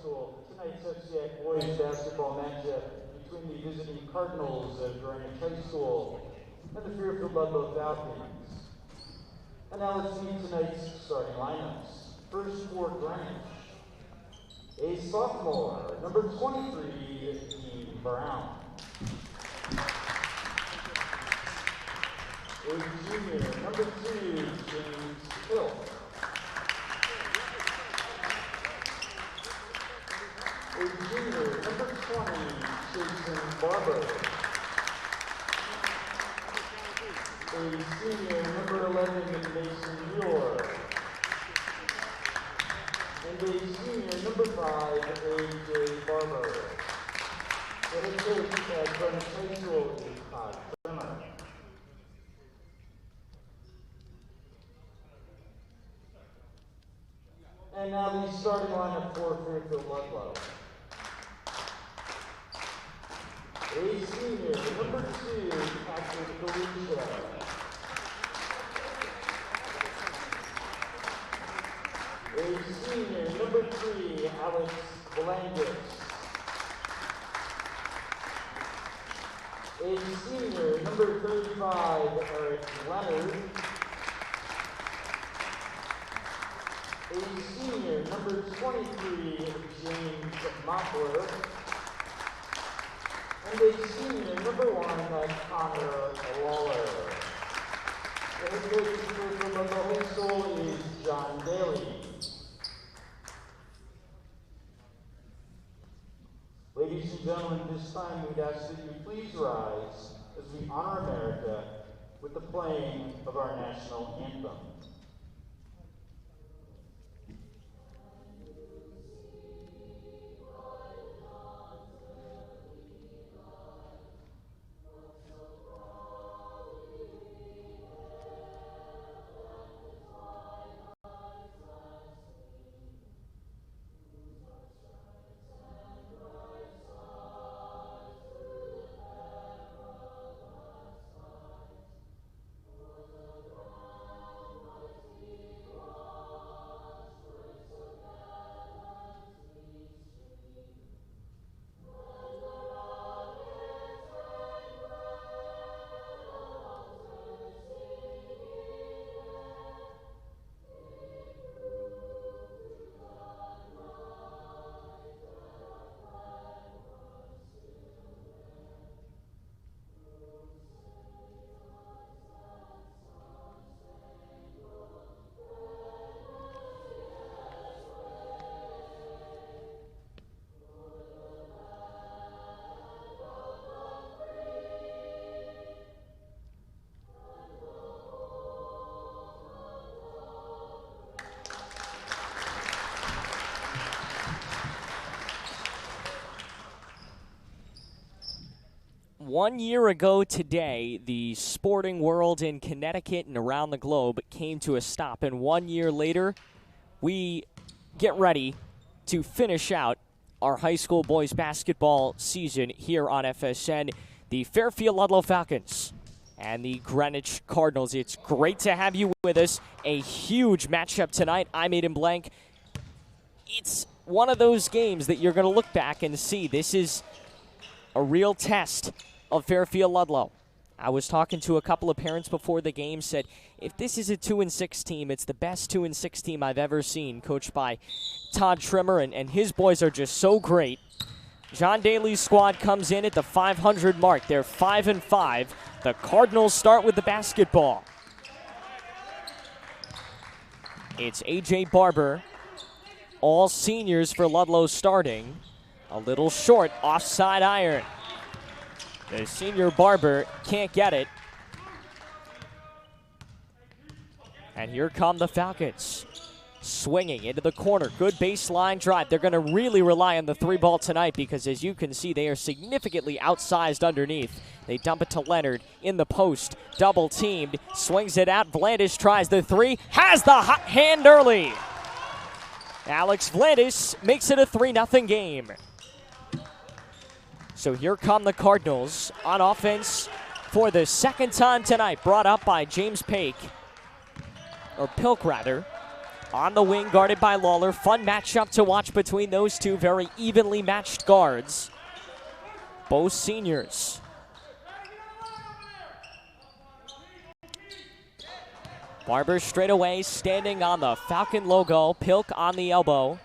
School. Tonight's FCA boys basketball matchup between the visiting Cardinals of Greenwich High School and the Fairfield Ludlowe Falcons. And now let's see tonight's starting lineups. First for Greenwich, a sophomore, number 23, Dean Brown. A junior, number 2, James Hill. A junior, number 20, Jason Barber. A senior, number 11, Mason Muir. And a senior, number 5, A.J. Barber. The head coach at Greenwich High School is Todd Trimmer. And now the starting lineup for Fairfield Ludlowe. A senior, number 2, Patrick Galusha. A senior, number 3, Alex Blandis. A senior, number 35, Eric Leonard. A senior, number 23, James Mockler. And a senior, number 1, Connor Waller. The head coach for Ludlowe High School is John Daly. Ladies and gentlemen, this time we'd ask that you please rise as we honor America with the playing of our national anthem. One year ago today, the sporting world in Connecticut and around the globe came to a stop. And 1 year later, we get ready to finish out our high school boys basketball season here on FSN. The Fairfield Ludlowe Falcons and the Greenwich Cardinals. It's great to have you with us. A huge matchup tonight. I'm Aiden Blank. It's one of those games that you're going to look back and see this is a real test of Fairfield Ludlowe. I was talking to a couple of parents before the game, said, if this is a 2-6 team, it's the best 2-6 team I've ever seen, coached by Todd Trimmer, and his boys are just so great. John Daly's squad comes in at the 500 mark. They're 5-5. The Cardinals start with the basketball. It's A.J. Barber, all seniors for Ludlowe starting. A little short, offside iron. The senior Barber can't get it. And here come the Falcons. Swinging into the corner. Good baseline drive. They're going to really rely on the three ball tonight because, as you can see, they are significantly outsized underneath. They dump it to Leonard in the post. Double teamed. Swings it out. Vlandis tries the three. Has the hot hand early. Alex Vlandis makes it a 3-0 game. So here come the Cardinals on offense for the second time tonight. Brought up by James Pilk rather. on the wing, guarded by Lawler. Fun matchup to watch between those two very evenly matched guards. Both seniors. Barber straight away, standing on the Falcon logo. Pilk on the elbow.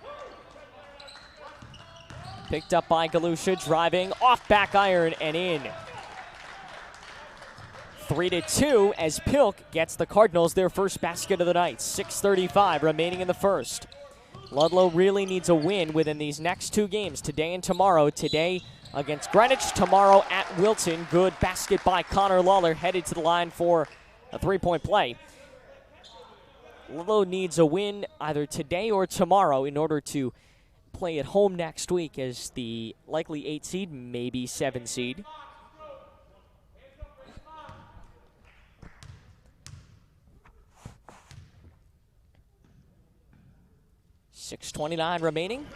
Picked up by Galusha, driving off back iron and in. 3-2 as Pilk gets the Cardinals their first basket of the night. 6:35 remaining in the first. Ludlowe really needs a win within these next two games, today and tomorrow. Today against Greenwich, tomorrow at Wilton. Good basket by Connor Lawler, headed to the line for a three-point play. Ludlowe needs a win either today or tomorrow in order to play at home next week as the likely 8 seed, maybe 7 seed. .6:29 remaining.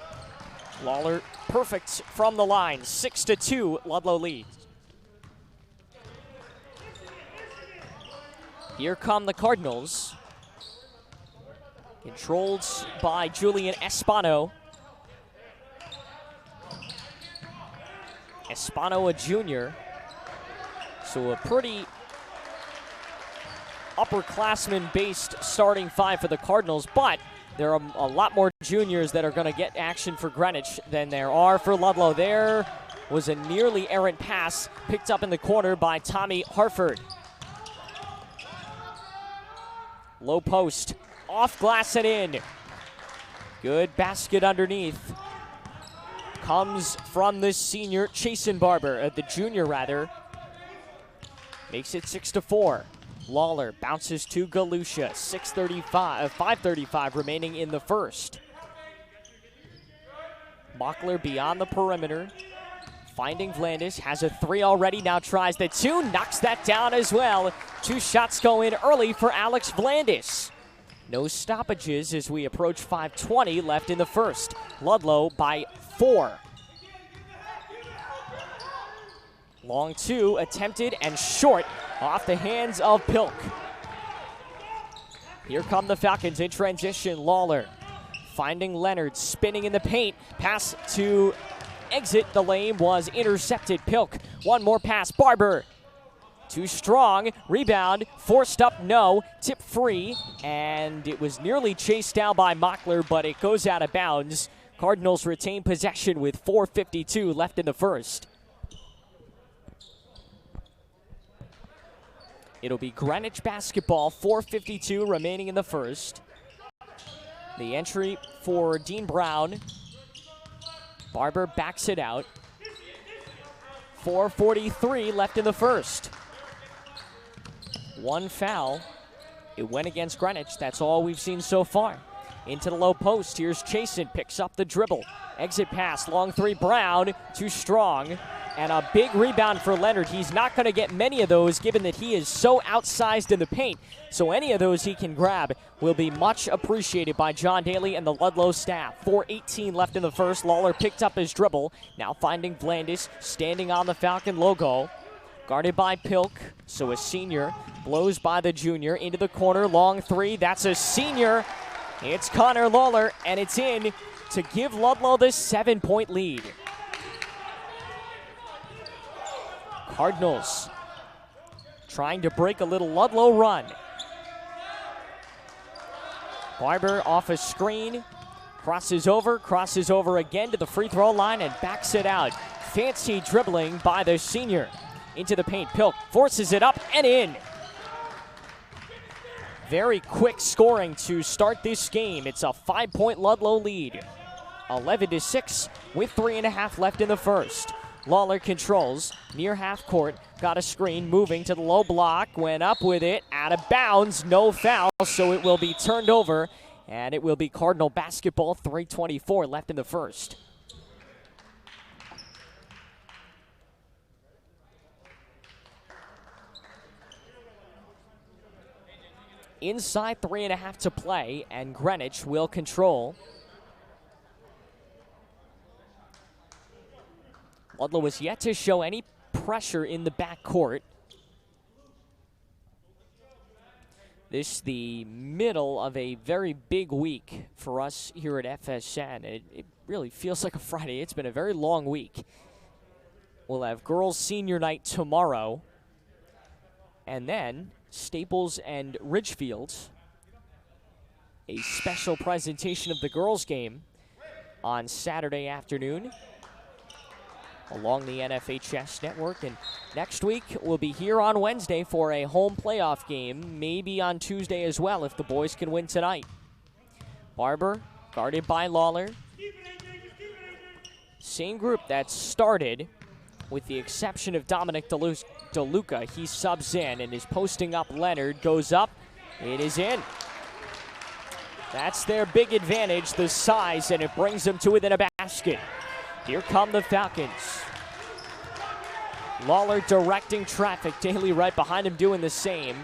Lawler perfect from the line. 6-2, Ludlowe leads. Here come the Cardinals. Controlled by Julian Espano. Espano, a junior. So a pretty upperclassman-based starting five for the Cardinals, but there are a lot more juniors that are going to get action for Greenwich than there are for Ludlowe. There was a nearly errant pass picked up in the corner by Tommy Harford. Low post, off glass and in. Good basket underneath. Comes from the senior, Chasen Barber, the junior rather. Makes it 6-4. Lawler bounces to Galusha. 5:35 remaining in the first. Mockler beyond the perimeter. Finding Vlandis, has a three already, now tries the two, knocks that down as well. 2 shots go in early for Alex Vlandis. No stoppages as we approach 5:20 left in the first. Ludlowe by 4. Long two, attempted and short off the hands of Pilk. Here come the Falcons in transition. Lawler finding Leonard, spinning in the paint. Pass to exit the lane was intercepted. Pilk, one more pass. Barber, too strong. Rebound, forced up, no. Tip free, and it was nearly chased down by Mockler, but it goes out of bounds. Cardinals retain possession with 4:52 left in the first. It'll be Greenwich basketball, 4:52 remaining in the first. The entry for Dean Brown. Barber backs it out. 4:43 left in the first. One foul. It went against Greenwich. That's all we've seen so far. Into the low post. Here's Chasen. Picks up the dribble. Exit pass. Long three. Brown. Too strong. And a big rebound for Leonard. He's not going to get many of those given that he is so outsized in the paint. So any of those he can grab will be much appreciated by John Daly and the Ludlowe staff. 4:18 left in the first. Lawler picked up his dribble. Now finding Vlandis standing on the Falcon logo. Guarded by Pilk, so a senior. Blows by the junior into the corner. Long three. That's a senior. It's Connor Lawler, and it's in to give Ludlowe the 7-point lead. Cardinals trying to break a little Ludlowe run. Barber off a screen, crosses over again to the free throw line and backs it out. Fancy dribbling by the senior. Into the paint, Pilk forces it up and in. Very quick scoring to start this game. It's a 5-point Ludlowe lead. 11-6 with 3.5 left in the first. Lawler controls near half court, got a screen, moving to the low block, went up with it, out of bounds, no foul, so it will be turned over, and it will be Cardinal basketball, 3:24 left in the first. Inside 3.5 to play, and Greenwich will control. Ludlowe has yet to show any pressure in the backcourt. This the middle of a very big week for us here at FSN. It really feels like a Friday. It's been a very long week. We'll have girls' senior night tomorrow. And then Staples and Ridgefield, a special presentation of the girls' game on Saturday afternoon along the NFHS network. And next week, we'll be here on Wednesday for a home playoff game, maybe on Tuesday as well if the boys can win tonight. Barber, guarded by Lawler. Same group that started, with the exception of Dominic DeLuca. He subs in and is posting up Leonard. Goes up. It is in. That's their big advantage, the size, and it brings them to within a basket. Here come the Falcons. Lawler directing traffic. Daly right behind him doing the same.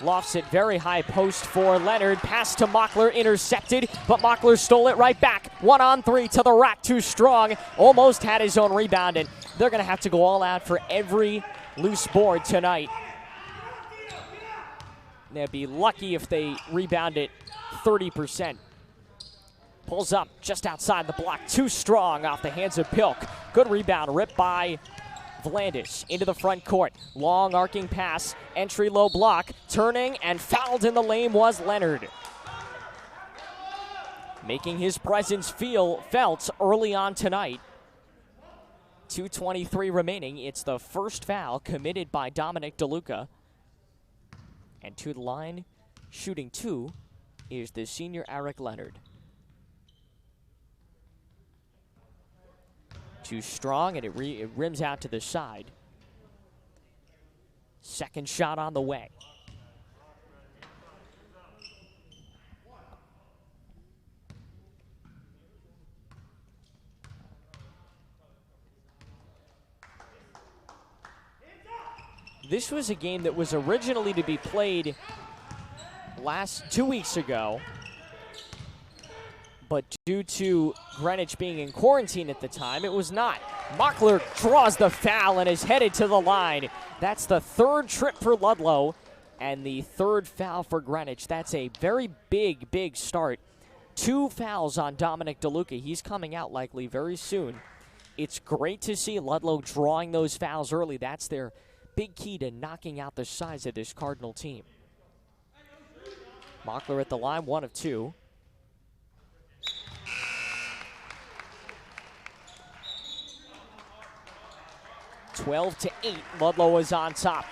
Lofts it very high post for Leonard. Pass to Mockler, intercepted, but Mockler stole it right back. 1-on-3 to the rack, too strong. Almost had his own rebound, and they're going to have to go all out for every loose board tonight. They'd be lucky if they rebound it 30%. Pulls up just outside the block. Too strong off the hands of Pilk. Good rebound, ripped by Vlandis into the front court. Long arcing pass, entry low block, turning, and fouled in the lane was Leonard. Making his presence felt early on tonight. 2:23 remaining. It's the first foul committed by Dominic DeLuca. And to the line, shooting two, is the senior Eric Leonard. Too strong, and it rims out to the side. Second shot on the way. This was a game that was originally to be played 2 weeks ago, but due to Greenwich being in quarantine at the time, it was not. Mockler draws the foul and is headed to the line. That's the third trip for Ludlowe and the third foul for Greenwich. That's a very big start. 2 fouls on Dominic DeLuca. He's coming out likely very soon. It's great to see Ludlowe drawing those fouls early. That's their big key to knocking out the size of this Cardinal team. Mockler at the line, 1 of 2. (12-8). Ludlowe is on top.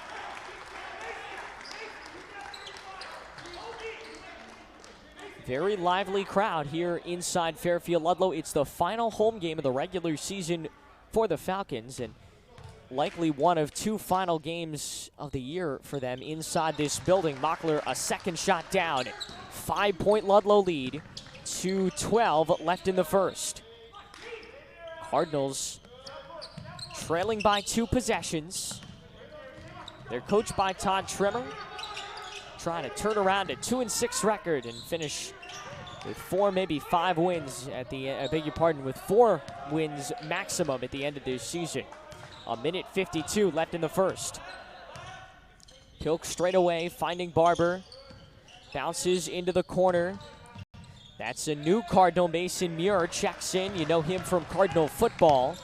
Very lively crowd here inside Fairfield Ludlowe. It's the final home game of the regular season for the Falcons, and likely one of 2 final games of the year for them inside this building. Mockler, a second shot down. 5-point Ludlowe lead. 2:12 left in the first. Cardinals trailing by 2 possessions. They're coached by Todd Trimmer, trying to turn around a 2-6 record and finish with 4, maybe 5 wins at the, with 4 wins maximum at the end of this season. 1:52 left in the first. Pilk straight away, finding Barber. Bounces into the corner. That's a new Cardinal. Mason Muir checks in. You know him from Cardinal football,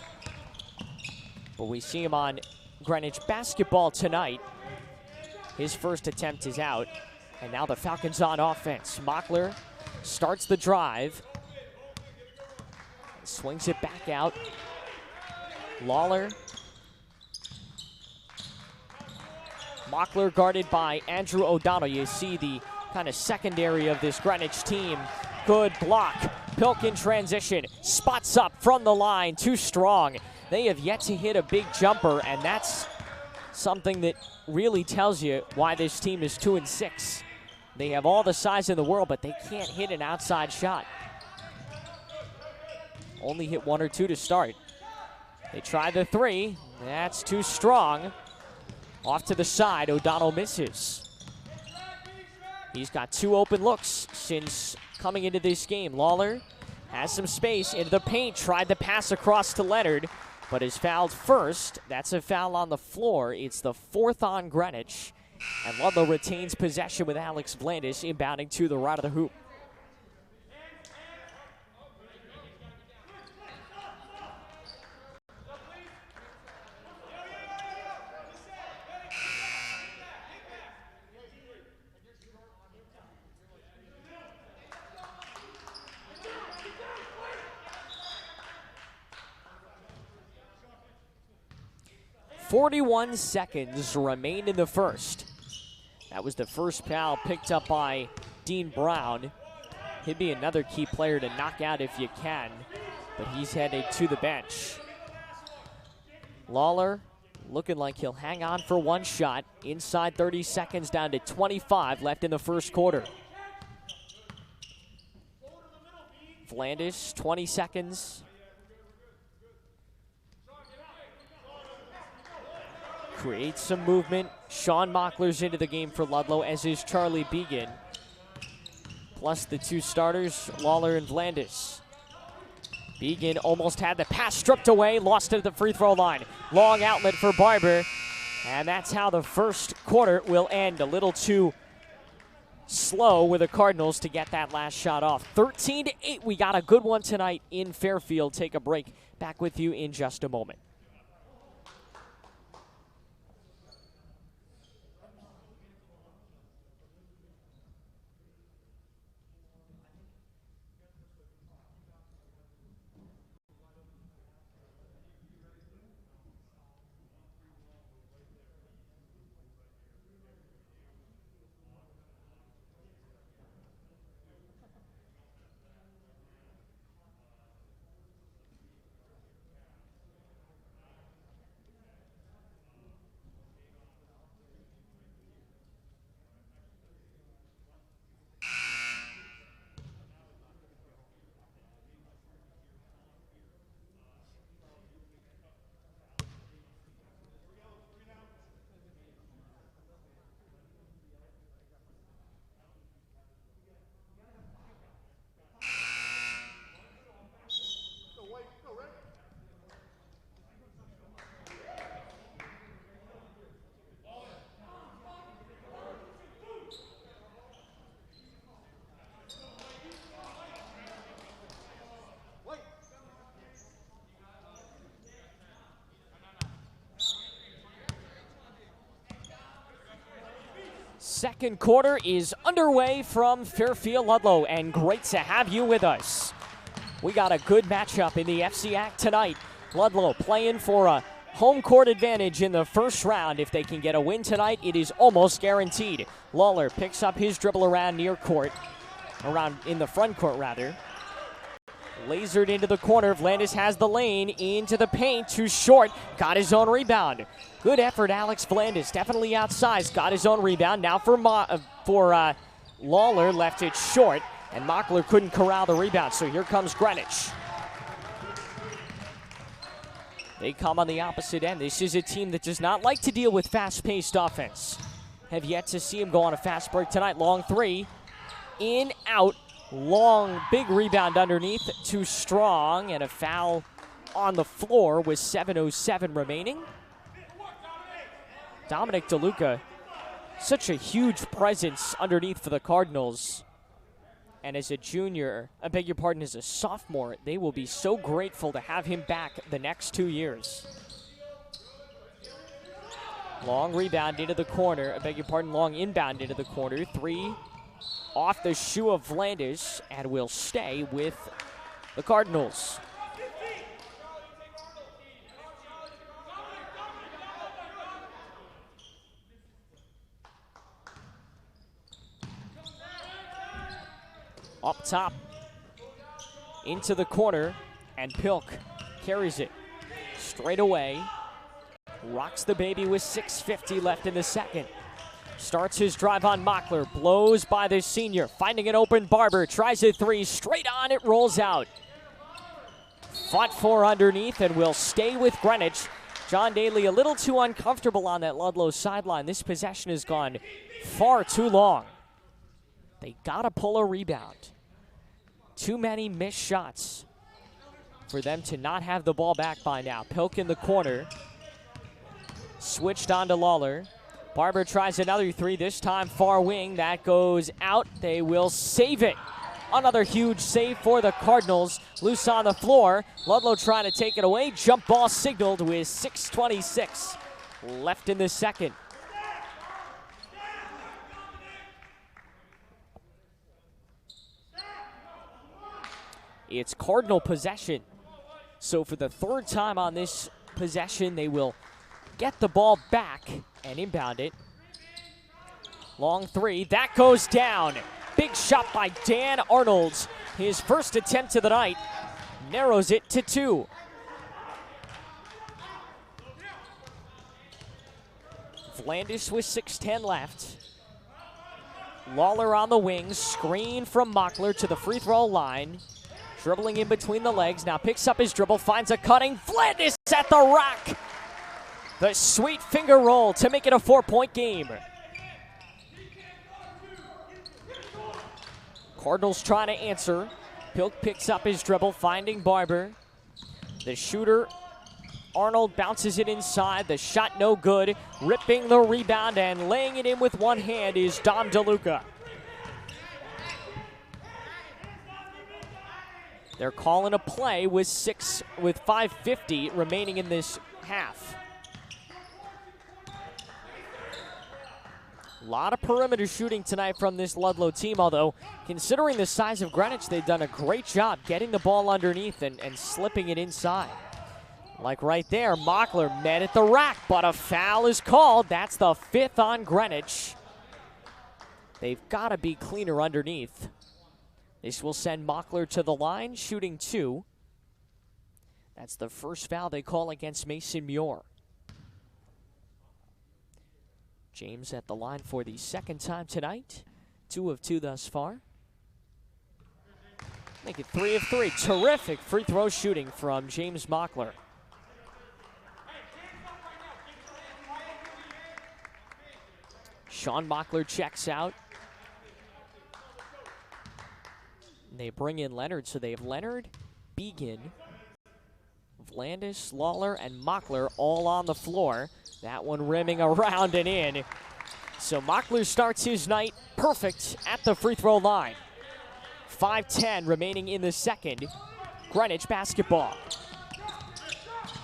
but we see him on Greenwich basketball tonight. His first attempt is out, and now the Falcons on offense. Mockler starts the drive. Swings it back out. Lawler. Mockler guarded by Andrew O'Donnell. You see the kind of secondary of this Greenwich team. Good block. Pilk in transition. Spots up from the line. Too strong. They have yet to hit a big jumper, and that's something that really tells you why this team is 2-6. They have all the size in the world, but they can't hit an outside shot. Only hit 1 or 2 to start. They try the 3. That's too strong. Off to the side, O'Donnell misses. He's got 2 open looks since coming into this game. Lawler has some space into the paint, tried the pass across to Leonard, but is fouled first. That's a foul on the floor. It's the 4th on Greenwich, And Ludlowe retains possession with Alex Vlandis inbounding to the right of the hoop. .41 seconds remain in the first. That was the first foul picked up by Dean Brown. He'd be another key player to knock out if you can, but he's headed to the bench. Lawler looking like he'll hang on for one shot. Inside 30 seconds, down to 25 left in the first quarter. Vlandis, 20 seconds. Creates some movement. Sean Mockler's into the game for Ludlowe, as is Charlie Began. Plus the two starters, Lawler and Vlandis. Began almost had the pass stripped away, lost it at the free throw line. Long outlet for Barber, and that's how the first quarter will end. A little too slow with the Cardinals to get that last shot off. 13-8, we got a good one tonight in Fairfield. Take a break. Back with you in just a moment. Second quarter is underway from Fairfield Ludlowe, and great to have you with us. We got a good matchup in the FCAC tonight. Ludlowe playing for a home court advantage in the first round. If they can get a win tonight, it is almost guaranteed. Lawler picks up his dribble around near court, in the front court rather. Lasered into the corner. Vlandis has the lane into the paint. Too short. Got his own rebound. Good effort, Alex Vlandis. Definitely outsized. Got his own rebound. Now for Lawler. Left it short. And Mockler couldn't corral the rebound. So here comes Greenwich. They come on the opposite end. This is a team that does not like to deal with fast-paced offense. Have yet to see him go on a fast break tonight. Long three. In, out. Long, big rebound underneath. Too strong, and a foul on the floor with 7:07 remaining. Dominic DeLuca, such a huge presence underneath for the Cardinals. And as a junior, as a sophomore, they will be so grateful to have him back the next 2 years. Long rebound into the corner. Long inbound into the corner. Three off the shoe of Vlandis, and will stay with the Cardinals. Up top, into the corner, and Pilk carries it straight away. Rocks the baby with 6:50 left in the second. Starts his drive on Mockler, blows by the senior, finding an open Barber, tries a three, straight on, it rolls out. Fought for underneath and will stay with Greenwich. John Daly a little too uncomfortable on that Ludlowe sideline. This possession has gone far too long. They gotta pull a rebound. Too many missed shots for them to not have the ball back by now. Pilk in the corner. Switched on to Lawler. Barber tries another three, this time far wing. That goes out. They will save it. Another huge save for the Cardinals. Loose on the floor. Ludlowe trying to take it away. Jump ball signaled with 6:26 left in the second. It's Cardinal possession. So for the third time on this possession, they will get the ball back and inbound it. Long three, that goes down. Big shot by Dan Arnold. His first attempt of the night narrows it to 2. Vlandis with 6:10 left. Lawler on the wing, screen from Mockler to the free throw line. Dribbling in between the legs, now picks up his dribble, finds a cutting. Vlandis at the rack. The sweet finger roll to make it a 4-point game. Cardinals trying to answer. Pilk picks up his dribble, finding Barber. The shooter, Arnold, bounces it inside. The shot no good. Ripping the rebound and laying it in with one hand is Dom DeLuca. They're calling a play with 5:50 remaining in this half. A lot of perimeter shooting tonight from this Ludlowe team, although considering the size of Greenwich, they've done a great job getting the ball underneath and slipping it inside. Like right there, Mockler met at the rack, but a foul is called. That's the 5th on Greenwich. They've got to be cleaner underneath. This will send Mockler to the line, shooting 2. That's the first foul they call against Mason Muir. James at the line for the second time tonight. 2 of 2 thus far. Make it 3 of 3. Terrific free throw shooting from James Mockler. Sean Mockler checks out. They bring in Leonard, so they have Leonard, Began, Vlandis, Lawler, and Mockler all on the floor. That one rimming around and in. So Mockler starts his night perfect at the free throw line. 5:10 remaining in the second. Greenwich basketball.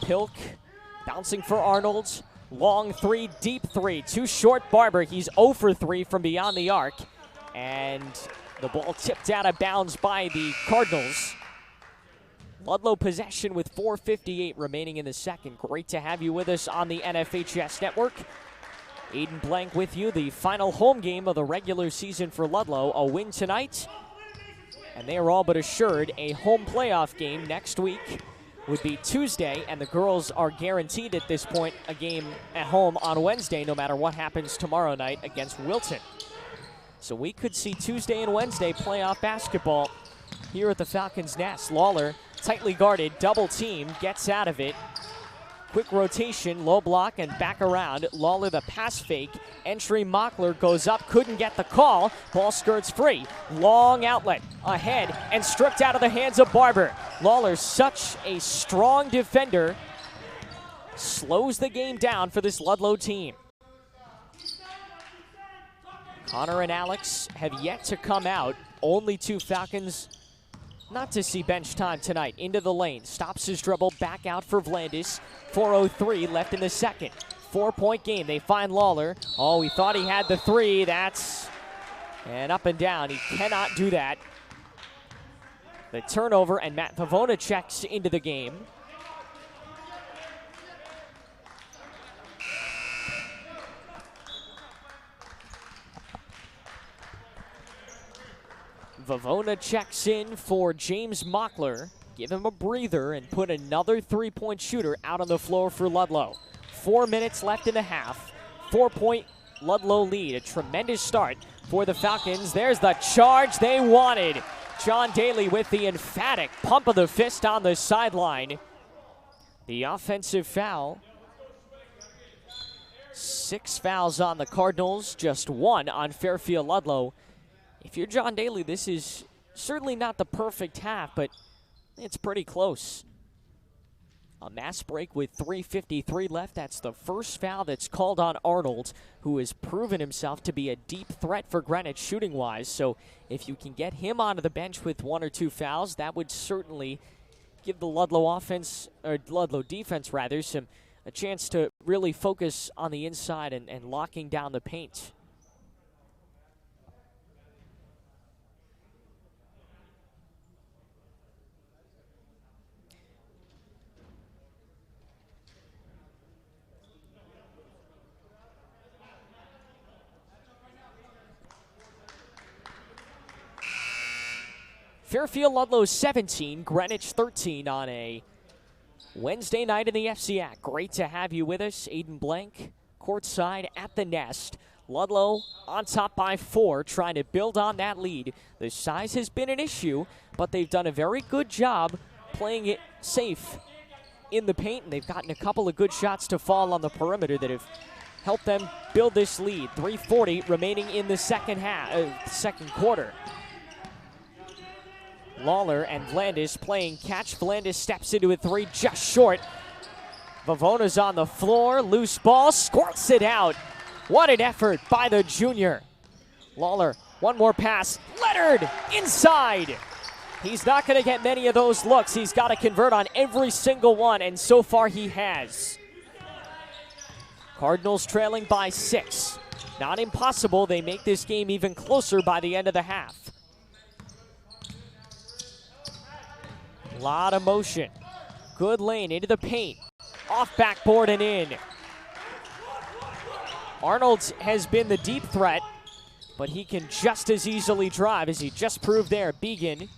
Pilk bouncing for Arnold. Long three, deep three. Too short, Barber. He's 0 for 3 from beyond the arc. And the ball tipped out of bounds by the Cardinals. Ludlowe possession with 4:58 remaining in the second. Great to have you with us on the NFHS Network. Aiden Blank with you. The final home game of the regular season for Ludlowe. A win tonight, and they are all but assured a home playoff game next week. Would be Tuesday, and the girls are guaranteed at this point a game at home on Wednesday, no matter what happens tomorrow night against Wilton. So we could see Tuesday and Wednesday playoff basketball here at the Falcons' Nest. Lawler, tightly guarded, double team, gets out of it. Quick rotation, low block, and back around. Lawler the pass fake. Entry Mockler goes up, couldn't get the call. Ball skirts free. Long outlet ahead and stripped out of the hands of Barber. Lawler, such a strong defender, slows the game down for this Ludlowe team. Connor and Alex have yet to come out. Only 2 Falcons not to see bench time tonight. Into the lane, stops his dribble, back out for Vlandis. 4:03 left in the second. 4-point game. They find Lawler. Oh, he thought he had the 3. That's and up and down. He cannot do that. The turnover, and Matt Pavona checks into the game. Vavona checks in for James Mockler. Give him a breather and put another 3-point shooter out on the floor for Ludlowe. 4 minutes left in the half. 4-point Ludlowe lead. A tremendous start for the Falcons. There's the charge they wanted. John Daly with the emphatic pump of the fist on the sideline. The offensive foul. 6 fouls on the Cardinals, just 1 on Fairfield Ludlowe. If you're John Daly, this is certainly not the perfect half, but it's pretty close. A mass break with 3:53 left. That's the first foul that's called on Arnold, who has proven himself to be a deep threat for Greenwich shooting-wise. So if you can get him onto the bench with 1 or 2 fouls, that would certainly give the Ludlowe defense rather, a chance to really focus on the inside and locking down the paint. Fairfield Ludlowe 17, Greenwich 13 on a Wednesday night in the FCAC. Great to have you with us. Aiden Blank, courtside at the Nest. Ludlowe on top by 4, trying to build on that lead. The size has been an issue, but they've done a very good job playing it safe in the paint, and they've gotten a couple of good shots to fall on the perimeter that have helped them build this lead. 3:40 remaining in the second quarter. Lawler and Vlandis playing catch. Vlandis steps into a 3, just short. Vavona's on the floor, loose ball, squirts it out. What an effort by the junior. Lawler, one more pass. Leonard inside. He's not going to get many of those looks. He's got to convert on every single one, and so far he has. Cardinals trailing by 6. Not impossible. They make this game even closer by the end of the half. A lot of motion. Good lane into the paint. Off backboard and in. Arnold has been the deep threat, but he can just as easily drive as he just proved there. Began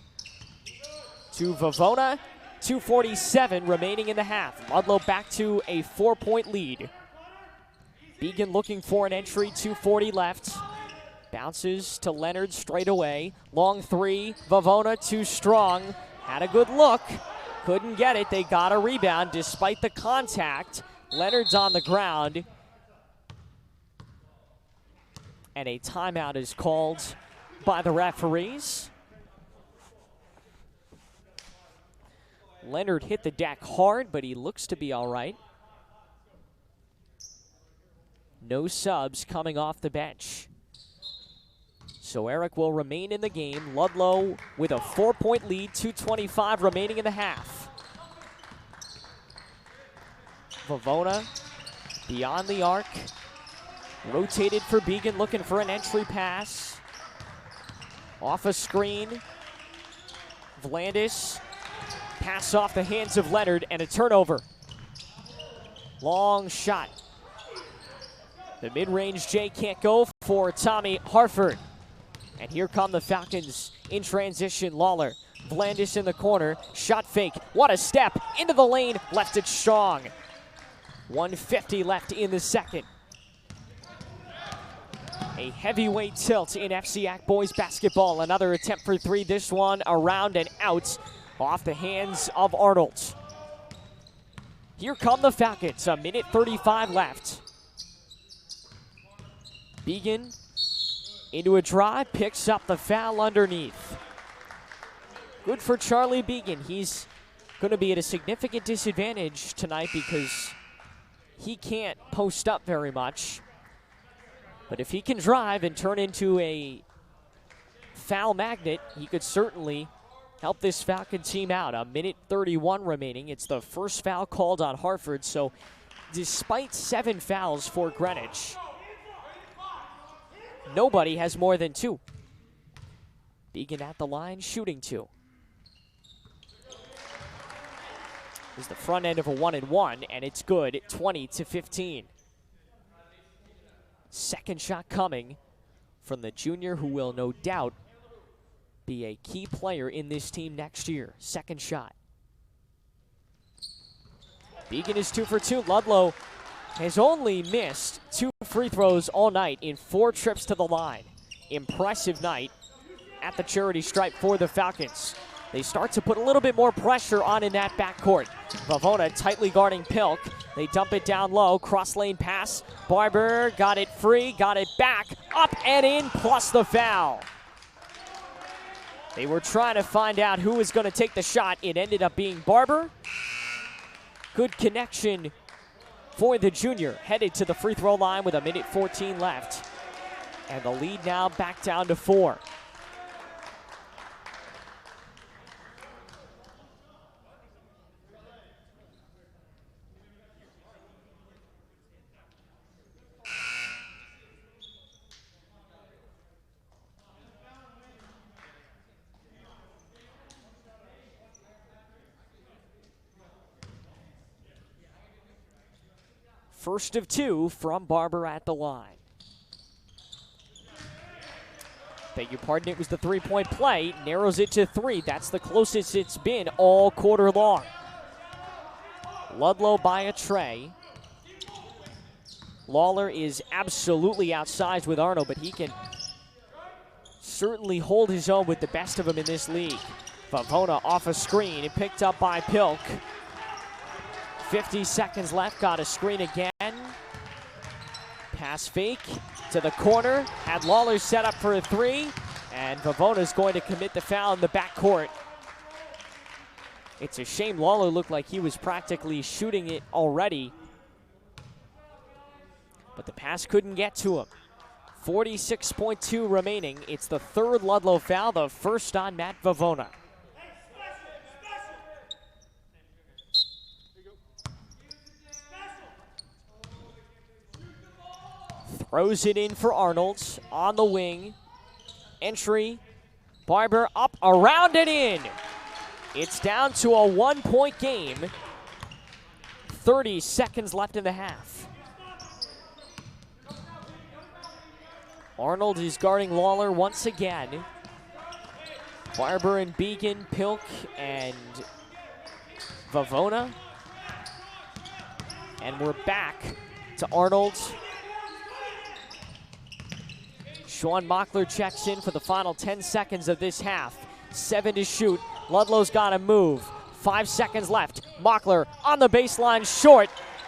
to Vavona. 2:47 remaining in the half. Ludlowe back to a 4-point lead. Began looking for an entry. 2:40 left. Bounces to Leonard straight away. Long 3. Vavona too strong. Had a good look, couldn't get it. They got a rebound despite the contact. Leonard's on the ground. And a timeout is called by the referees. Leonard hit the deck hard, but he looks to be all right. No subs coming off the bench. So Eric will remain in the game. Ludlowe with a 4-point lead, 2:25 remaining in the half. Vavona beyond the arc. Rotated for Began, looking for an entry pass. Off a screen. Vlandis. Pass off the hands of Leonard and a turnover. Long shot. The mid-range J can't go for Tommy Harford. And here come the Falcons in transition. Lawler, Vlandis in the corner, shot fake. What a step into the lane, left it strong. 1:50 left in the second. A heavyweight tilt in FCAC boys basketball. Another attempt for 3, this one around and out off the hands of Arnold. Here come the Falcons, 1:35 left. Began into a drive, picks up the foul underneath. Good for Charlie Began. He's going to be at a significant disadvantage tonight because he can't post up very much. But if he can drive and turn into a foul magnet, he could certainly help this Falcon team out. 1:31 remaining. It's the first foul called on Harford. So despite 7 fouls for Greenwich, nobody has more than 2. Began at the line, shooting 2. Is the front end of a 1-and-1, and it's good, 20-15. Second shot coming from the junior who will no doubt be a key player in this team next year. Second shot. Began is 2 for 2. Ludlowe has only missed 2 free throws all night in 4 trips to the line. Impressive night at the charity stripe for the Falcons. They start to put a little bit more pressure on in that backcourt. Vavona tightly guarding Pilk. They dump it down low, cross lane pass. Barber got it free, got it back, up and in, plus the foul. They were trying to find out who was going to take the shot. It ended up being Barber. Good connection for the junior. Headed to the free throw line with 1:14 left. And the lead now back down to 4. First of 2 from Barber at the line. Beg your pardon, it was the three-point play. Narrows it to 3. That's the closest it's been all quarter long. Ludlowe by a tray. Lawler is absolutely outsized with Arnold, but he can certainly hold his own with the best of them in this league. Vavona off a screen and picked up by Pilk. 50 seconds left, got a screen again. Pass fake to the corner, had Lawler set up for a 3, and Vavona's going to commit the foul in the backcourt. It's a shame Lawler looked like he was practically shooting it already, but the pass couldn't get to him. 46.2 remaining. It's the third Ludlowe foul, the first on Matt Vavona. Throws it in for Arnold on the wing. Entry. Barber up, around and in. It's down to a 1-point game. 30 seconds left in the half. Arnold is guarding Lawler once again. Barber and Began, Pilk and Vavona. And we're back to Arnold. Sean Mockler checks in for the final 10 seconds of this half. 7 to shoot. Ludlow's got to move. 5 seconds left. Mockler on the baseline, short.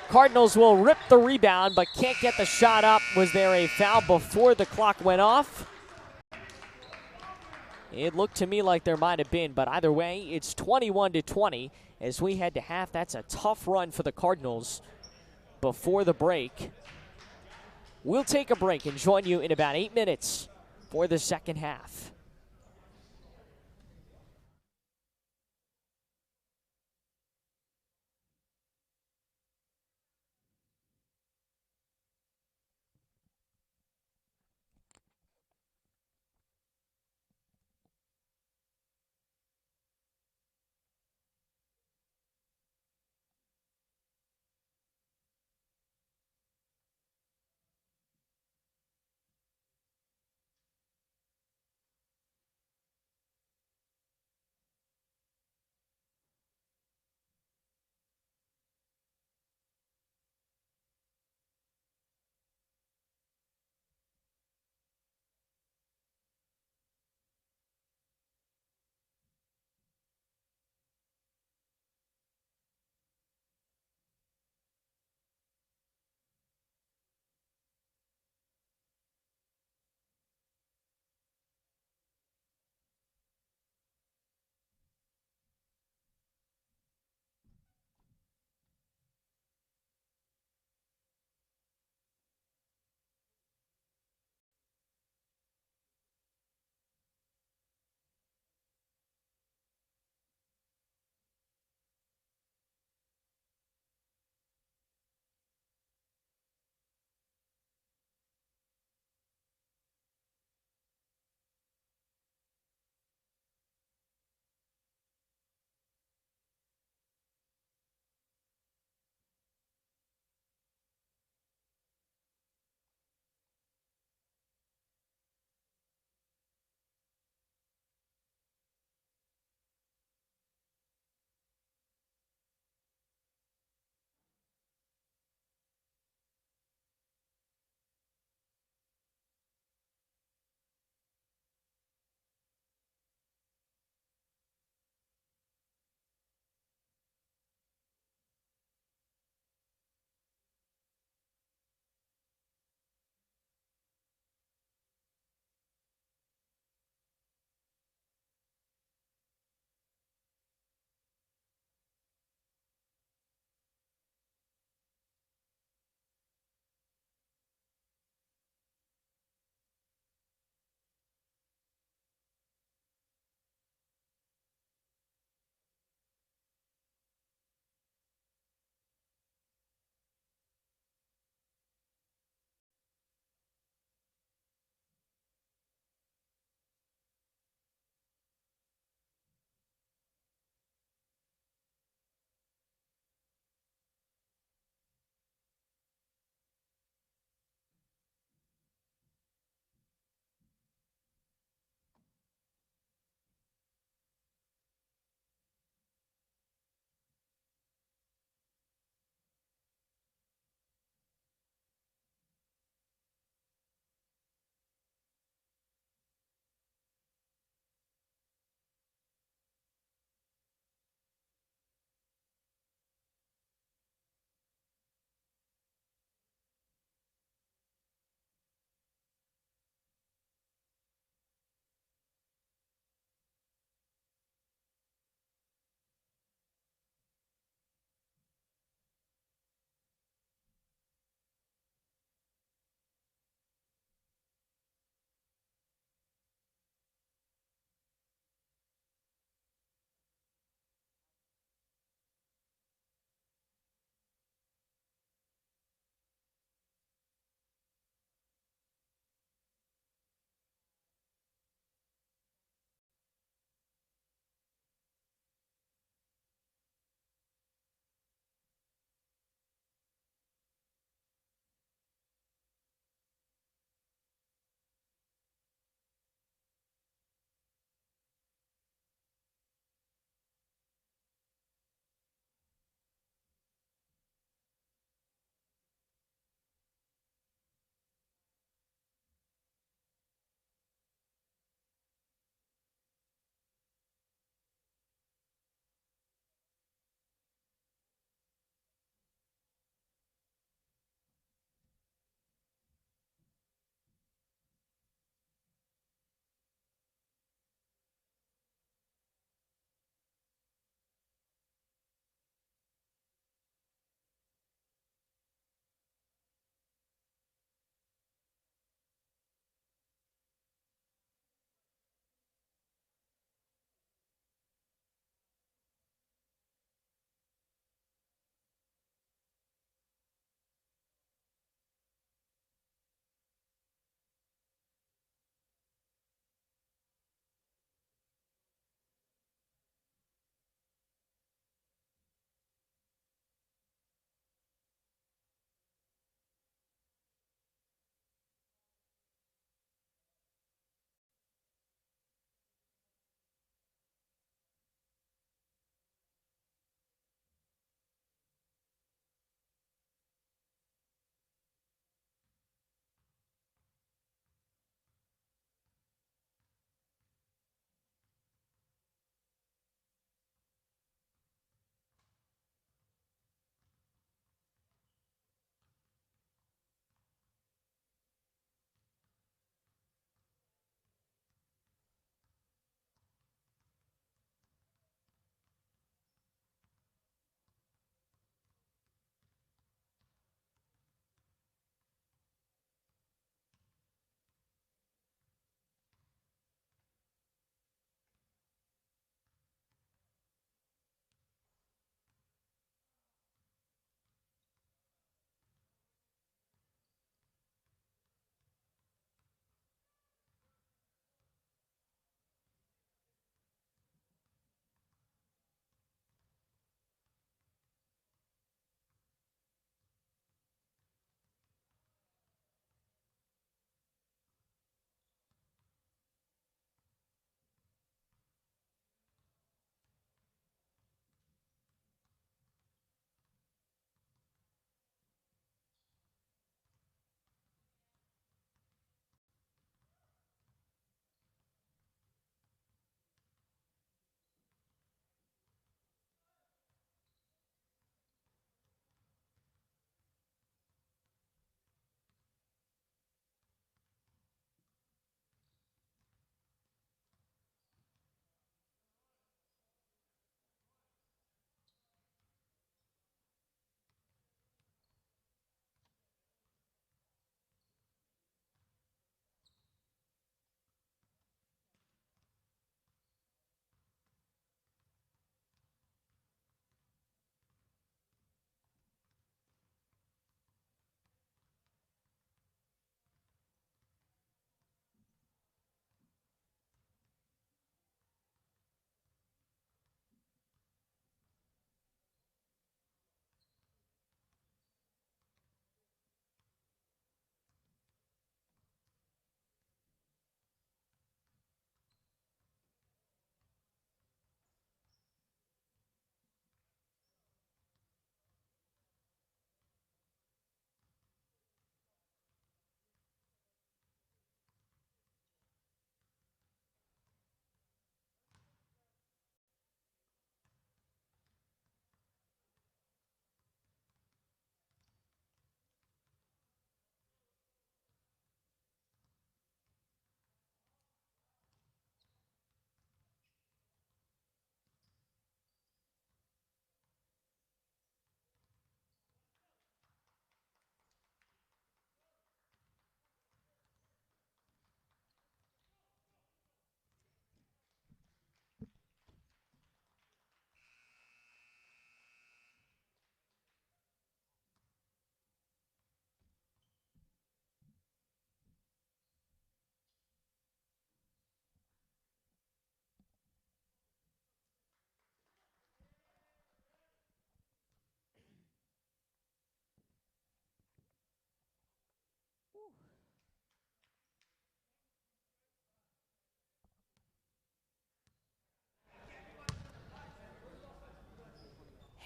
Cardinals will rip the rebound, but can't get the shot up. Was there a foul before the clock went off? It looked to me like there might have been, but either way, it's 21-20 as we head to half. That's a tough run for the Cardinals before the break. We'll take a break and join you in about 8 minutes for the second half.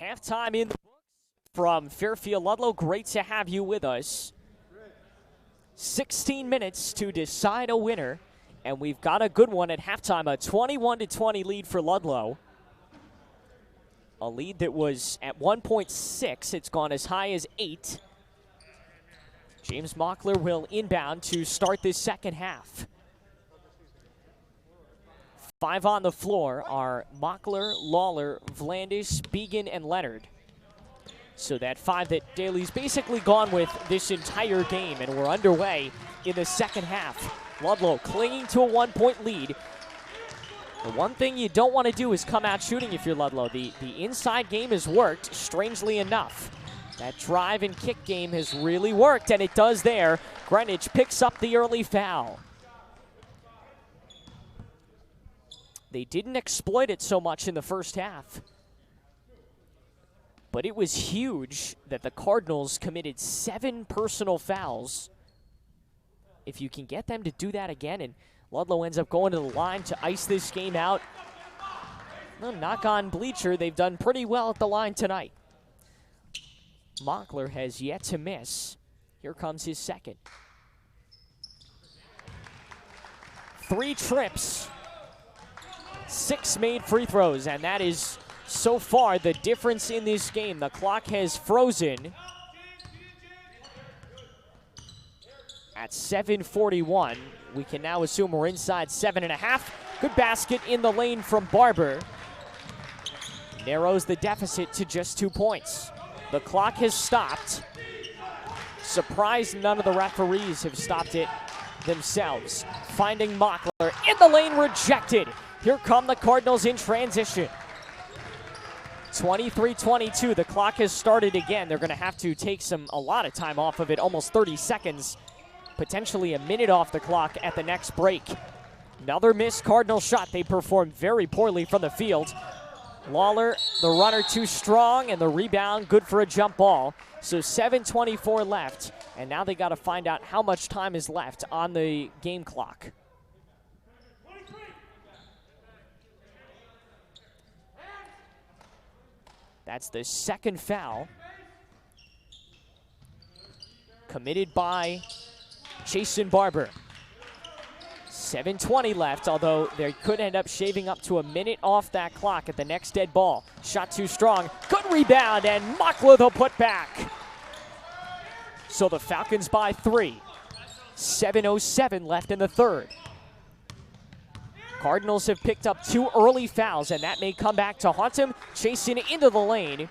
Halftime in the books from Fairfield Ludlowe. Great to have you with us. 16 minutes to decide a winner, and we've got a good one at halftime, a 21-20 lead for Ludlowe. A lead that was at 1.6. It's gone as high as 8. James Mockler will inbound to start this second half. 5 on the floor are Mockler, Lawler, Vlandis, Began, and Leonard. So that 5 that Daly's basically gone with this entire game, and we're underway in the second half. Ludlowe clinging to a 1-point lead. The one thing you don't want to do is come out shooting if you're Ludlowe. The inside game has worked, strangely enough. That drive and kick game has really worked, and it does there. Greenwich picks up the early foul. They didn't exploit it so much in the first half. But it was huge that the Cardinals committed 7 personal fouls. If you can get them to do that again, and Ludlowe ends up going to the line to ice this game out. Well, knock on Bleacher, they've done pretty well at the line tonight. Mockler has yet to miss. Here comes his second. 3 trips, 6 made free throws, and that is so far the difference in this game. The clock has frozen at 7:41. We can now assume we're inside 7.5. Good basket in the lane from Barber. Narrows the deficit to just 2 points. The clock has stopped. Surprised none of the referees have stopped it themselves. Finding Mockler in the lane, rejected. Here come the Cardinals in transition. 23-22, the clock has started again. They're gonna have to take a lot of time off of it, almost 30 seconds. Potentially a minute off the clock at the next break. Another missed Cardinal shot. They performed very poorly from the field. Lawler, the runner too strong, and the rebound good for a jump ball. So 7:24 left, and now they got to find out how much time is left on the game clock. That's the second foul committed by Jason Barber. 7:20 left, although they could end up shaving up to a minute off that clock at the next dead ball. Shot too strong. Good rebound, and Mockler the putback. So the Falcons by 3. 7:07 left in the third. Cardinals have picked up 2 early fouls, and that may come back to haunt him. Chasing into the lane.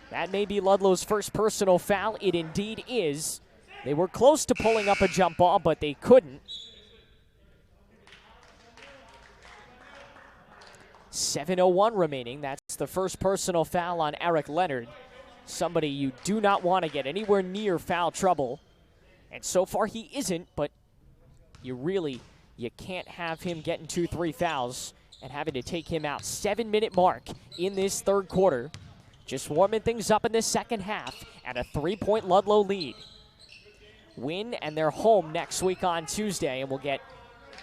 That may be Ludlow's first personal foul. It indeed is. They were close to pulling up a jump ball, but they couldn't. 7:01 remaining. That's the first personal foul on Eric Leonard. Somebody you do not want to get anywhere near foul trouble. And so far he isn't, but you can't have him getting 2-3 fouls and having to take him out. 7-minute mark in this third quarter. Just warming things up in the second half at a 3-point Ludlowe lead. Win, and they're home next week on Tuesday, and we'll get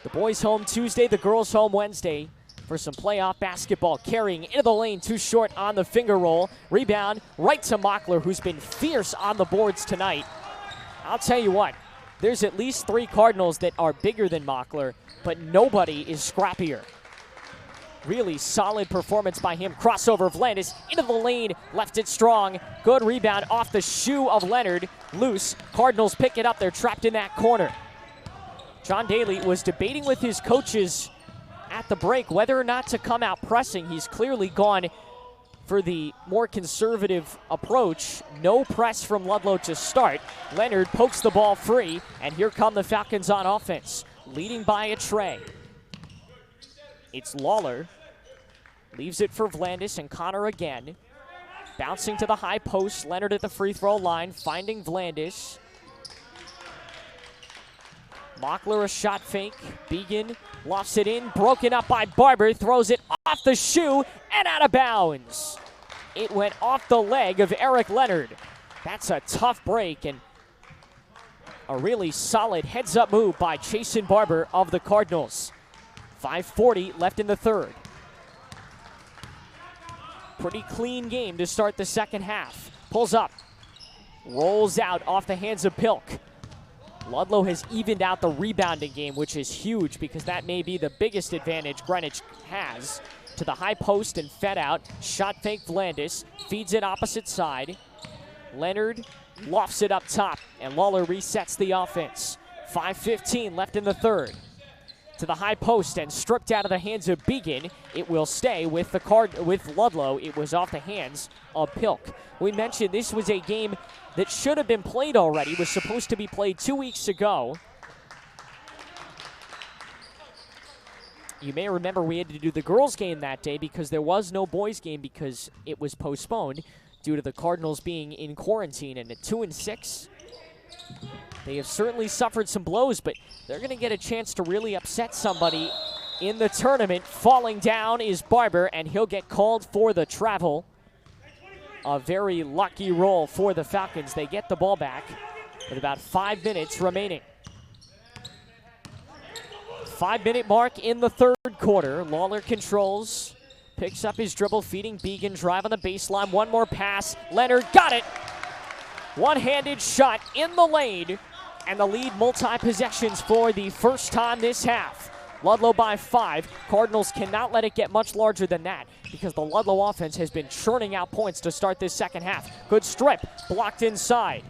the boys home Tuesday, the girls home Wednesday for some playoff basketball. Carrying into the lane, too short on the finger roll. Rebound right to Mockler, who's been fierce on the boards tonight. I'll tell you what, there's at least 3 Cardinals that are bigger than Mockler, but nobody is scrappier. Really solid performance by him. Crossover, Vlandis into the lane, left it strong. Good rebound off the shoe of Leonard. Loose. Cardinals pick it up. They're trapped in that corner. John Daly was debating with his coaches at the break whether or not to come out pressing. He's clearly gone for the more conservative approach. No press from Ludlowe to start. Leonard pokes the ball free, and here come the Falcons on offense, leading by a tray. It's Lawler. Leaves it for Vlandis and Connor again. Bouncing to the high post. Leonard at the free throw line, finding Vlandis. Mockler a shot fake. Began lofts it in. Broken up by Barber. Throws it off the shoe and out of bounds. It went off the leg of Eric Leonard. That's a tough break and a really solid heads-up move by Jason Barber of the Cardinals. 5:40 left in the third. Pretty clean game to start the second half. Pulls up, rolls out off the hands of Pilk. Ludlowe has evened out the rebounding game, which is huge because that may be the biggest advantage Greenwich has. To the high post and fed out. Shot fake Vlandis. Feeds it opposite side. Leonard lofts it up top, and Lawler resets the offense. 5:15 left in the third. To the high post and stripped out of the hands of Began. It will stay with with Ludlowe. It was off the hands of Pilk. We mentioned this was a game that should have been played already. Was supposed to be played 2 weeks ago. You may remember we had to do the girls' game that day because there was no boys' game because it was postponed due to the Cardinals being in quarantine. And at 2-6, they have certainly suffered some blows, but they're going to get a chance to really upset somebody in the tournament. Falling down is Barber, and he'll get called for the travel. A very lucky roll for the Falcons. They get the ball back with about 5 minutes remaining. 5-minute mark in the third quarter. Lawler controls, picks up his dribble, feeding Began, drive on the baseline. One more pass. Leonard got it. One-handed shot in the lane, and the lead multi-possessions for the first time this half. Ludlowe by 5. Cardinals cannot let it get much larger than that because the Ludlowe offense has been churning out points to start this second half. Good strip, blocked inside.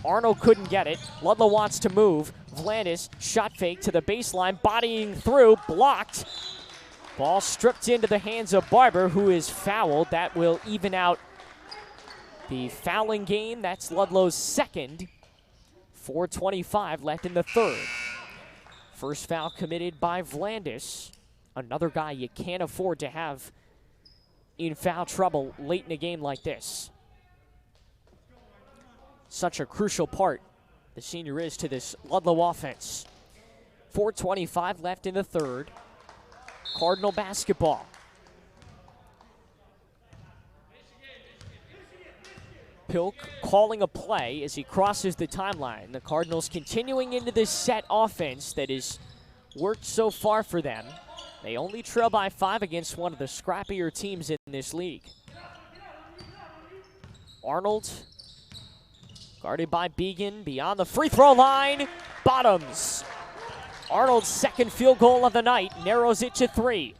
Arnold couldn't get it. Ludlowe wants to move. Vlandis, shot fake to the baseline, bodying through, blocked. Ball stripped into the hands of Barber, who is fouled. That will even out the fouling game. That's Ludlowe's second. 4:25 left in the third. First foul committed by Vlandis. Another guy you can't afford to have in foul trouble late in a game like this. Such a crucial part the senior is to this Ludlowe offense. 4:25 left in the third. Cardinal basketball. Pilk calling a play as he crosses the timeline. The Cardinals continuing into this set offense that has worked so far for them. They only trail by 5 against one of the scrappier teams in this league. Arnold, guarded by Began, beyond the free throw line, bottoms. Arnold's second field goal of the night, narrows it to 3.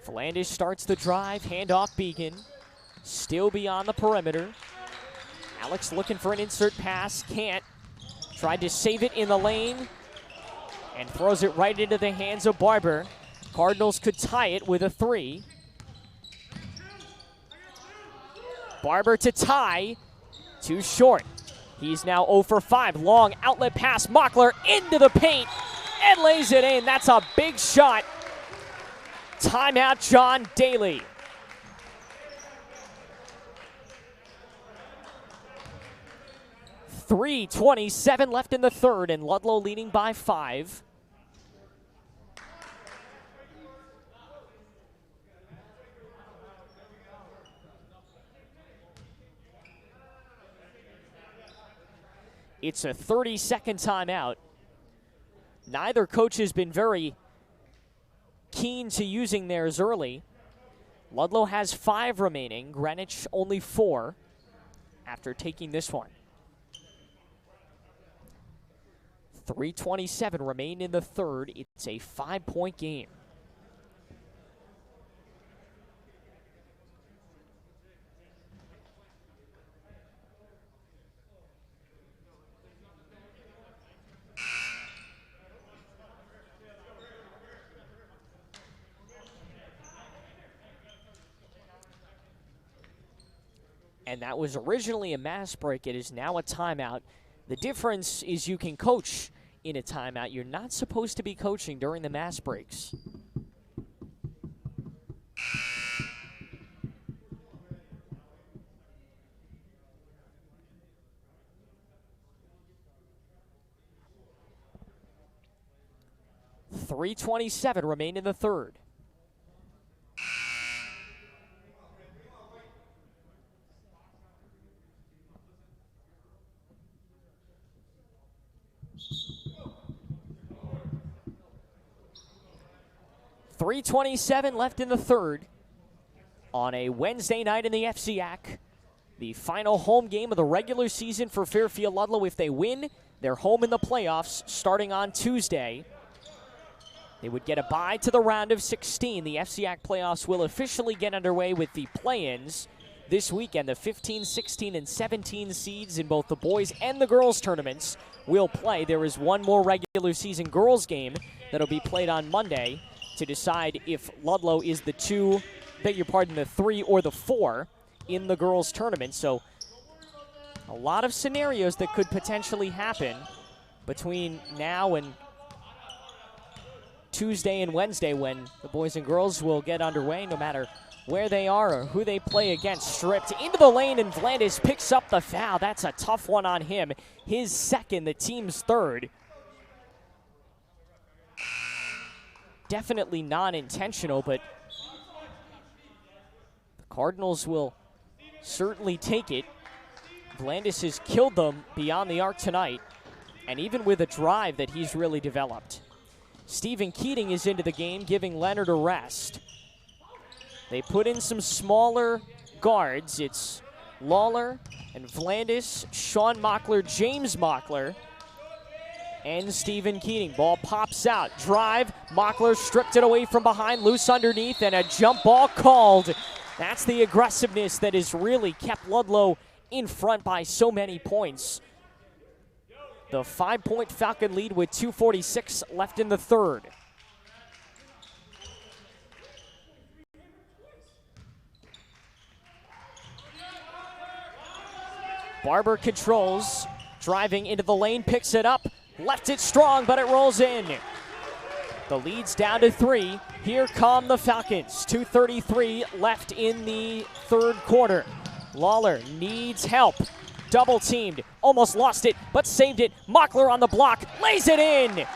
Vlandis starts the drive, handoff Began, still beyond the perimeter. Alex looking for an insert pass, can't. Tried to save it in the lane and throws it right into the hands of Barber. Cardinals could tie it with a 3. Barber to tie, too short. He's now 0 for 5. Long outlet pass, Mockler into the paint and lays it in. That's a big shot. Timeout, John Daly. .327 left in the third, and Ludlowe leading by 5. It's a 30-second timeout. Neither coach has been very keen to using theirs early. Ludlowe has 5 remaining. Greenwich only 4 after taking this one. 3:27 remain in the third. It's a 5-point game. And that was originally a mass break. It is now a timeout. The difference is you can coach in a timeout. You're not supposed to be coaching during the mass breaks. .327 remain in the third. 3:27 left in the third on a Wednesday night in the FCAC. The final home game of the regular season for Fairfield Ludlowe. If they win, they're home in the playoffs starting on Tuesday. They would get a bye to the round of 16. The FCAC playoffs will officially get underway with the play-ins this weekend. The 15, 16, and 17 seeds in both the boys and the girls tournaments will play. There is one more regular season girls game that'll be played on Monday to decide if Ludlowe is the the 3 or the 4 in the girls tournament. So a lot of scenarios that could potentially happen between now and Tuesday and Wednesday when the boys and girls will get underway, no matter where they are or who they play against. Stripped into the lane, and Vlandis picks up the foul. That's a tough one on him. His second, the team's third. Definitely non-intentional, but the Cardinals will certainly take it. Vlandis has killed them beyond the arc tonight, and even with a drive that he's really developed. Stephen Keating is into the game, giving Leonard a rest. They put in some smaller guards. It's Lawler and Vlandis, Sean Mockler, James Mockler, and Stephen Keating. Ball pops out. Drive. Mockler stripped it away from behind, loose underneath, and a jump ball called. That's the aggressiveness that has really kept Ludlowe in front by so many points. The 5-point Falcon lead with 2:46 left in the third. Barber controls, driving into the lane, picks it up, left it strong, but it rolls in. The lead's down to 3. Here come the Falcons. 2:33 left in the third quarter. Lawler needs help. Double teamed, almost lost it, but saved it. Mockler on the block, lays it in.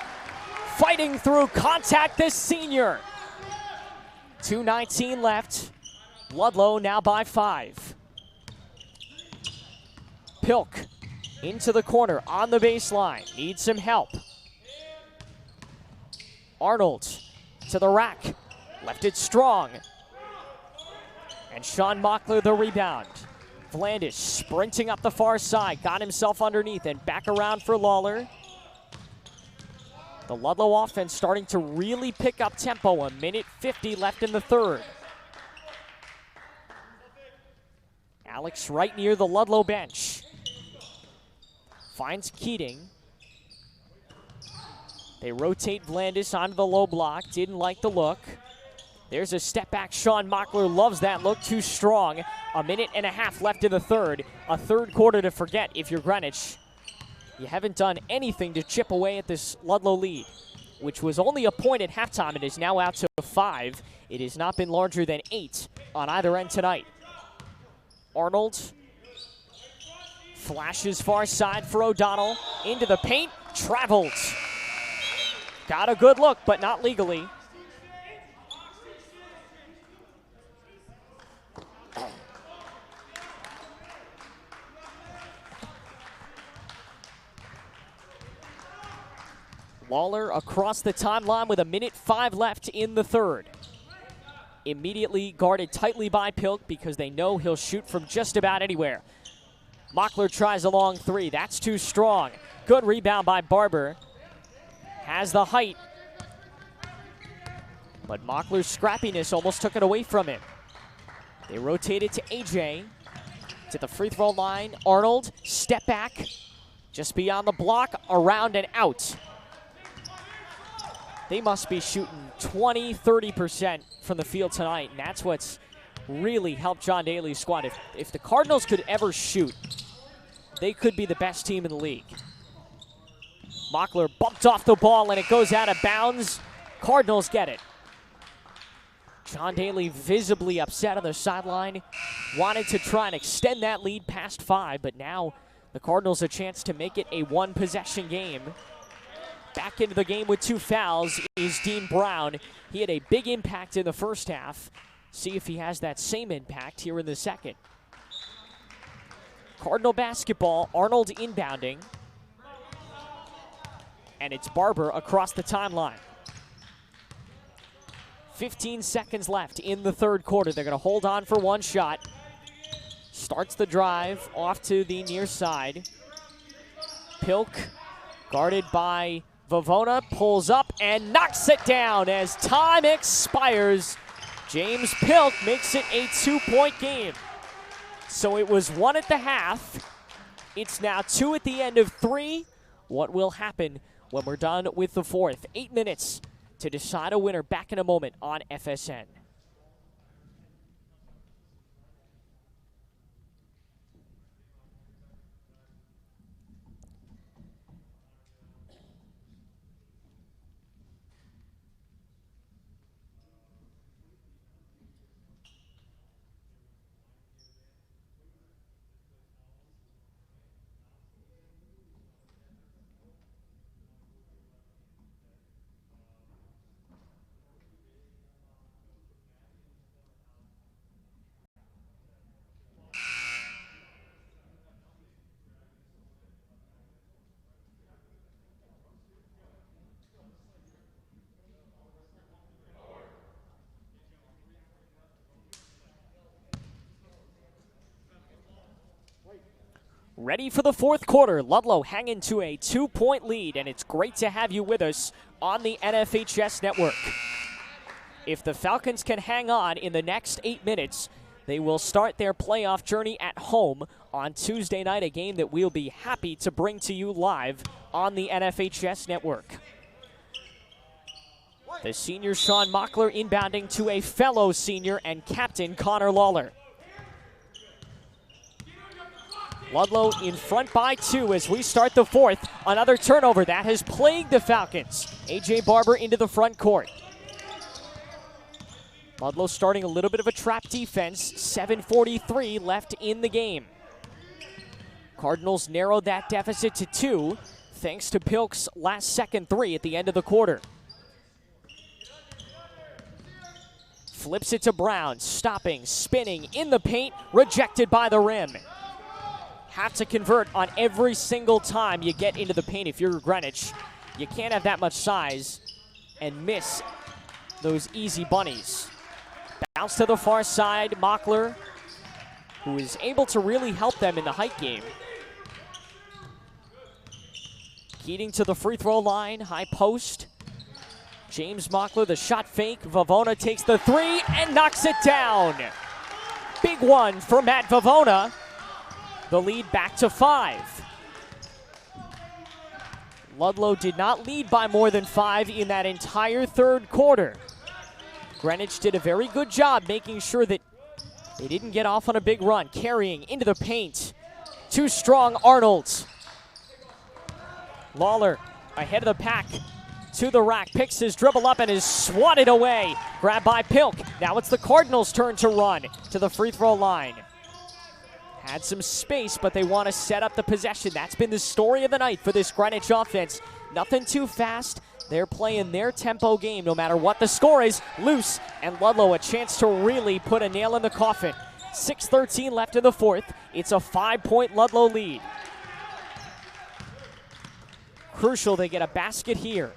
Fighting through contact, this senior. 2:19 left. Ludlowe now by 5. Pilk into the corner on the baseline, needs some help. Arnold to the rack, left it strong. And Sean Mockler the rebound. Vlandis sprinting up the far side, got himself underneath and back around for Lawler. The Ludlowe offense starting to really pick up tempo. 1:50 left in the third. Alex right near the Ludlowe bench. Finds Keating. They rotate Vlandis onto the low block. Didn't like the look. There's a step back. Sean Mockler loves that look. Too strong. 1.5 left in the third. A third quarter to forget if you're Greenwich. You haven't done anything to chip away at this Ludlowe lead, which was only a point at halftime. It is now out to 5. It has not been larger than 8 on either end tonight. Arnold flashes far side for O'Donnell. Into the paint. Traveled. Got a good look, but not legally. Lawler across the timeline with 1:05 left in the third. Immediately guarded tightly by Pilk because they know he'll shoot from just about anywhere. Mockler tries a long 3. That's too strong. Good rebound by Barber. Has the height. But Mockler's scrappiness almost took it away from him. They rotate it to AJ. To the free throw line. Arnold, step back. Just beyond the block, around and out. They must be shooting 20, 30% from the field tonight, and that's what's really helped John Daly's squad. If the Cardinals could ever shoot, they could be the best team in the league. Mockler bumped off the ball, and it goes out of bounds. Cardinals get it. John Daly visibly upset on the sideline. Wanted to try and extend that lead past 5, but now the Cardinals a chance to make it a one-possession game. Back into the game with 2 fouls is Dean Brown. He had a big impact in the first half. See if he has that same impact here in the second. Cardinal basketball, Arnold inbounding. And it's Barber across the timeline. 15 seconds left in the third quarter. They're going to hold on for one shot. Starts the drive off to the near side. Pilk, guarded by Vavona, pulls up and knocks it down as time expires. James Pilk makes it a 2-point game. So it was 1 at the half. It's now 2 at the end of 3. What will happen when we're done with the fourth? 8 minutes to decide a winner. Back in a moment on FSN. Ready for the fourth quarter. Ludlowe hanging to a 2-point lead, and it's great to have you with us on the NFHS network. If the Falcons can hang on in the next 8 minutes, they will start their playoff journey at home on Tuesday night, a game that we'll be happy to bring to you live on the NFHS network. The senior Sean Mockler inbounding to a fellow senior and captain Connor Lawler. Ludlowe in front by 2 as we start the fourth. Another turnover that has plagued the Falcons. A.J. Barber into the front court. Ludlowe starting a little bit of a trap defense. 7:43 left in the game. Cardinals narrowed that deficit to 2 thanks to Pilk's last second 3 at the end of the quarter. Flips it to Brown, stopping, spinning, in the paint, rejected by the rim. Have to convert on every single time you get into the paint if you're Greenwich. You can't have that much size and miss those easy bunnies. Bounce to the far side, Mockler, who is able to really help them in the height game. Keating to the free throw line, high post. James Mockler, the shot fake. Vavona takes the 3 and knocks it down. Big one for Matt Vavona. The lead back to 5. Ludlowe did not lead by more than 5 in that entire third quarter. Greenwich did a very good job making sure that they didn't get off on a big run. Carrying into the paint. Too strong, Arnold. Lawler ahead of the pack. To the rack, picks his dribble up and is swatted away. Grabbed by Pilk. Now it's the Cardinals' turn to run to the free throw line. Had some space, but they want to set up the possession. That's been the story of the night for this Greenwich offense. Nothing too fast. They're playing their tempo game no matter what the score is. Loose, and Ludlowe a chance to really put a nail in the coffin. 6:13 left in the fourth. It's a 5-point Ludlowe lead. Crucial they get a basket here.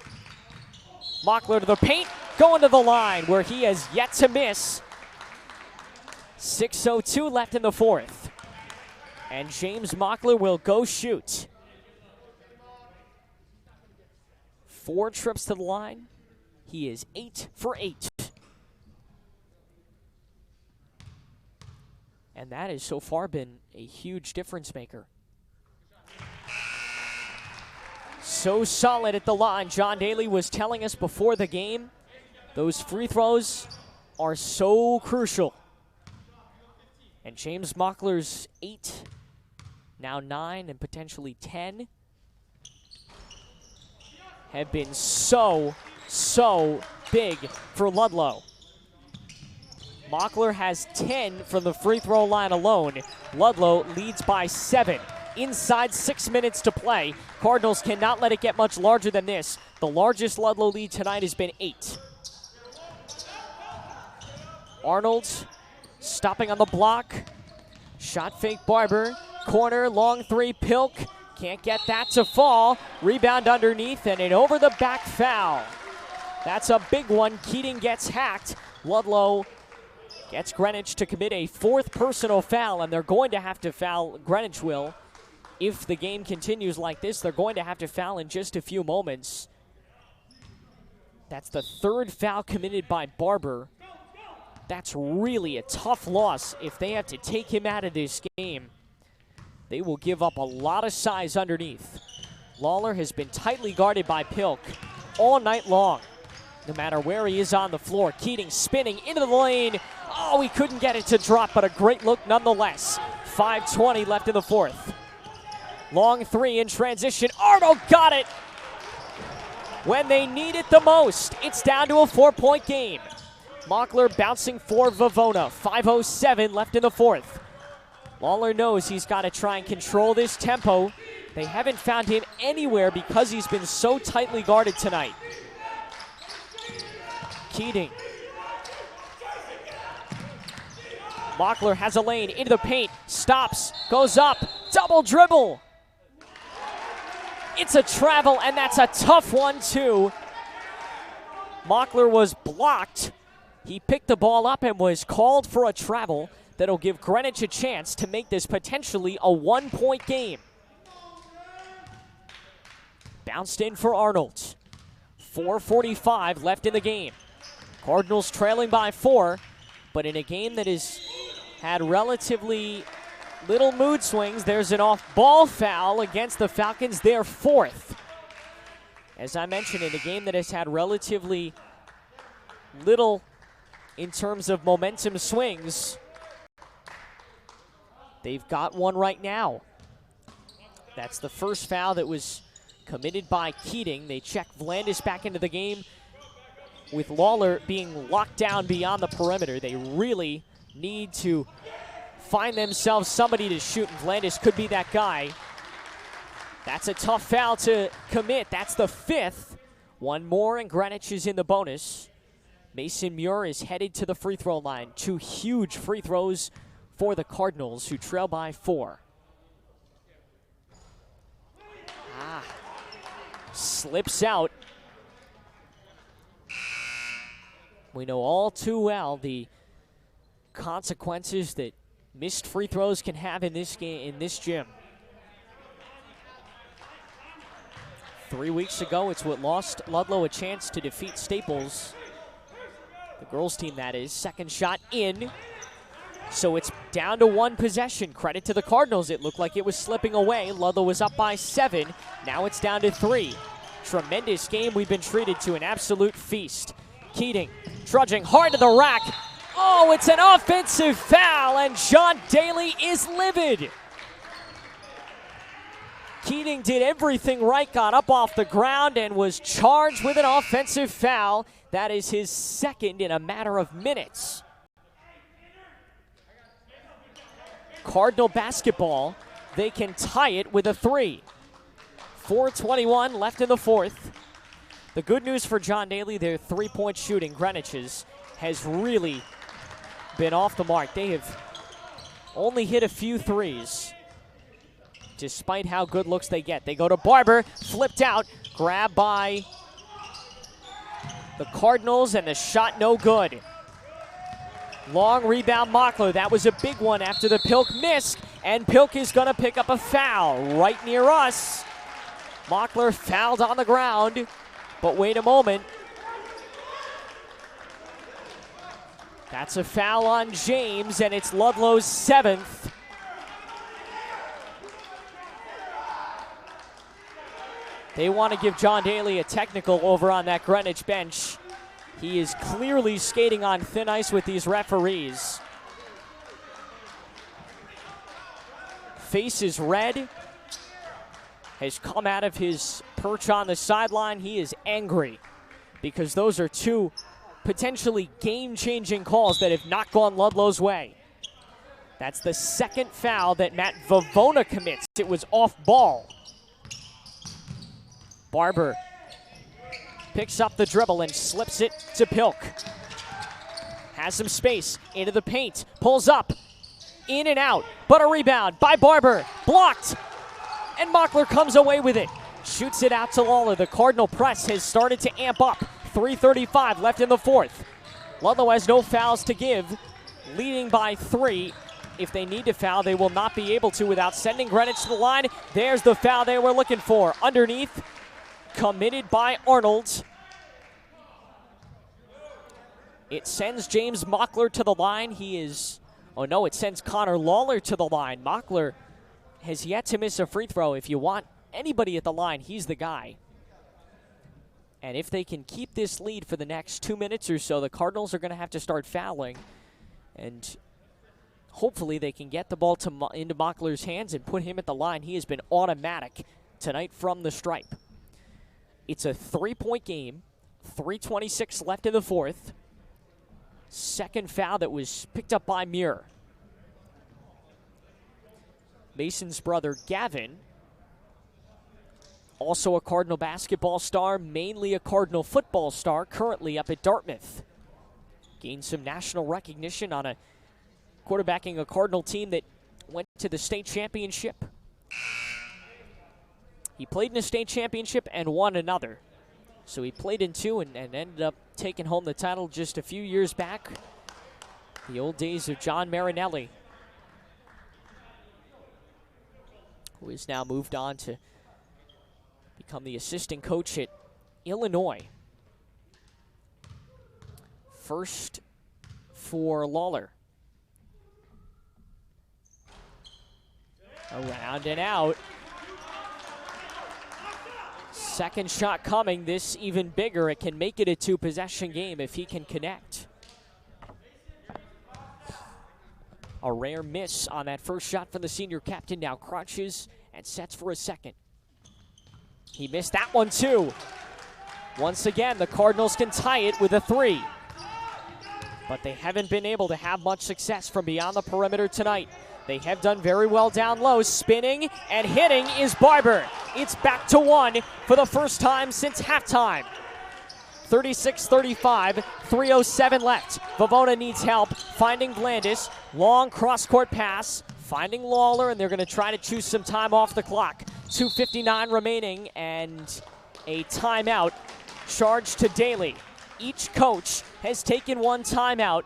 Mockler to the paint, going to the line where he has yet to miss. 6:02 left in the fourth. And James Mockler will go shoot. 4 trips to the line. He is 8 for 8. And that has so far been a huge difference maker. So solid at the line. John Daly was telling us before the game, those free throws are so crucial. And James Mockler's 8, now 9, and potentially 10 have been so big for Ludlowe. Mockler has 10 from the free throw line alone. Ludlowe leads by 7. Inside 6 minutes to play. Cardinals cannot let it get much larger than this. The largest Ludlowe lead tonight has been 8. Arnold stopping on the block. Shot fake Barber. Corner, long 3, Pilk. Can't get that to fall. Rebound underneath and an over the back foul. That's a big one. Keating gets hacked. Ludlowe gets Greenwich to commit a fourth personal foul, and they're going to have to foul. Greenwich will. If the game continues like this, they're going to have to foul in just a few moments. That's the third foul committed by Barber. That's really a tough loss if they have to take him out of this game. They will give up a lot of size underneath. Lawler has been tightly guarded by Pilk all night long, no matter where he is on the floor. Keating spinning into the lane. Oh, he couldn't get it to drop, but a great look nonetheless. 5:20 left in the fourth. Long three in transition. Arnold got it when they need it the most. It's down to a 4-point game. Mockler bouncing for Vavona. 5:07 left in the fourth. Lawler knows he's got to try and control this tempo. They haven't found him anywhere because he's been so tightly guarded tonight. Keating. Mockler has a lane into the paint. Stops. Goes up. Double dribble. It's a travel, and that's a tough one, too. Mockler was blocked. He picked the ball up and was called for a travel that'll give Greenwich a chance to make this potentially a 1-point game. Bounced in for Arnold. 4:45 left in the game. Cardinals trailing by 4, but in a game that has had relatively little mood swings, there's an off-ball foul against the Falcons, their fourth. As I mentioned, in a game that has had relatively little in terms of momentum swings, they've got one right now. That's the first foul that was committed by Keating. They check Vlandis back into the game with Lawler being locked down beyond the perimeter. They really need to find themselves somebody to shoot, and Vlandis could be that guy. That's a tough foul to commit. That's the fifth. One more, and Greenwich is in the bonus. Mason Muir is headed to the free throw line. 2 huge free throws for the Cardinals, who trail by 4. Slips out. We know all too well the consequences that missed free throws can have in this game, in this gym. 3 weeks ago, it's what lost Ludlowe a chance to defeat Staples. The girls' team, that is. Second shot in. So it's down to 1 possession. Credit to the Cardinals. It looked like it was slipping away. Ludlowe was up by 7. Now it's down to 3. Tremendous game we've been treated to. An absolute feast. Keating trudging hard to the rack. Oh, it's an offensive foul, and John Daly is livid. Keating did everything right, got up off the ground, and was charged with an offensive foul. That is his second in a matter of minutes. Cardinal basketball, they can tie it with a 3. 4:21 left in the fourth. The good news for John Daly, their 3-point shooting, Greenwich's, has really been off the mark. They have only hit a few threes, despite how good looks they get. They go to Barber, flipped out, grabbed by the Cardinals, and the shot no good. Long rebound, Mockler. That was a big one after the Pilk miss, and Pilk is going to pick up a foul right near us. Mockler fouled on the ground, but wait a moment. That's a foul on James, and it's Ludlowe's 7th. They want to give John Daly a technical over on that Greenwich bench. He is clearly skating on thin ice with these referees. Face is red. Has come out of his perch on the sideline. He is angry because those are 2 potentially game-changing calls that have not gone Ludlowe's way. That's the second foul that Matt Vavona commits. It was off ball. Barber picks up the dribble and slips it to Pilk. Has some space into the paint. Pulls up. In and out. But a rebound by Barber. Blocked. And Mockler comes away with it. Shoots it out to Lawler. The Cardinal press has started to amp up. 3:35 left in the fourth. Ludlowe has no fouls to give, leading by 3. If they need to foul, they will not be able to without sending Greenwich to the line. There's the foul they were looking for. Underneath, committed by Arnold. It sends James Mockler to the line. It sends Connor Lawler to the line. Mockler has yet to miss a free throw. If you want anybody at the line, he's the guy. And if they can keep this lead for the next 2 minutes or so, the Cardinals are going to have to start fouling. And hopefully they can get the ball into Mockler's hands and put him at the line. He has been automatic tonight from the stripe. It's a 3-point game. 3:26 left in the fourth. Second foul that was picked up by Muir. Mason's brother, Gavin, also a Cardinal basketball star, mainly a Cardinal football star, currently up at Dartmouth. Gained some national recognition on quarterbacking a Cardinal team that went to the state championship. He played in a state championship and won another. So he played in 2 and ended up taking home the title just a few years back. The old days of John Marinelli, who has now moved on to become the assistant coach at Illinois. First for Lawler. Around and out. Second shot coming, this even bigger. It can make it a 2-possession game if he can connect. A rare miss on that first shot from the senior captain. Now crunches and sets for a second. He missed that one too. Once again, the Cardinals can tie it with a 3. But they haven't been able to have much success from beyond the perimeter tonight. They have done very well down low. Spinning and hitting is Barber. It's back to 1 for the first time since halftime. 36-35, 3:07 left. Vavona needs help finding Blandis. Long cross-court pass, finding Lawler, and they're going to try to choose some time off the clock. 2:59 remaining, and a timeout charged to Daly. Each coach has taken one timeout.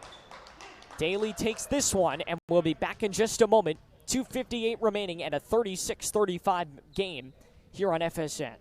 Daly takes this one, and we'll be back in just a moment. 2:58 remaining and a 36-35 game here on FSN.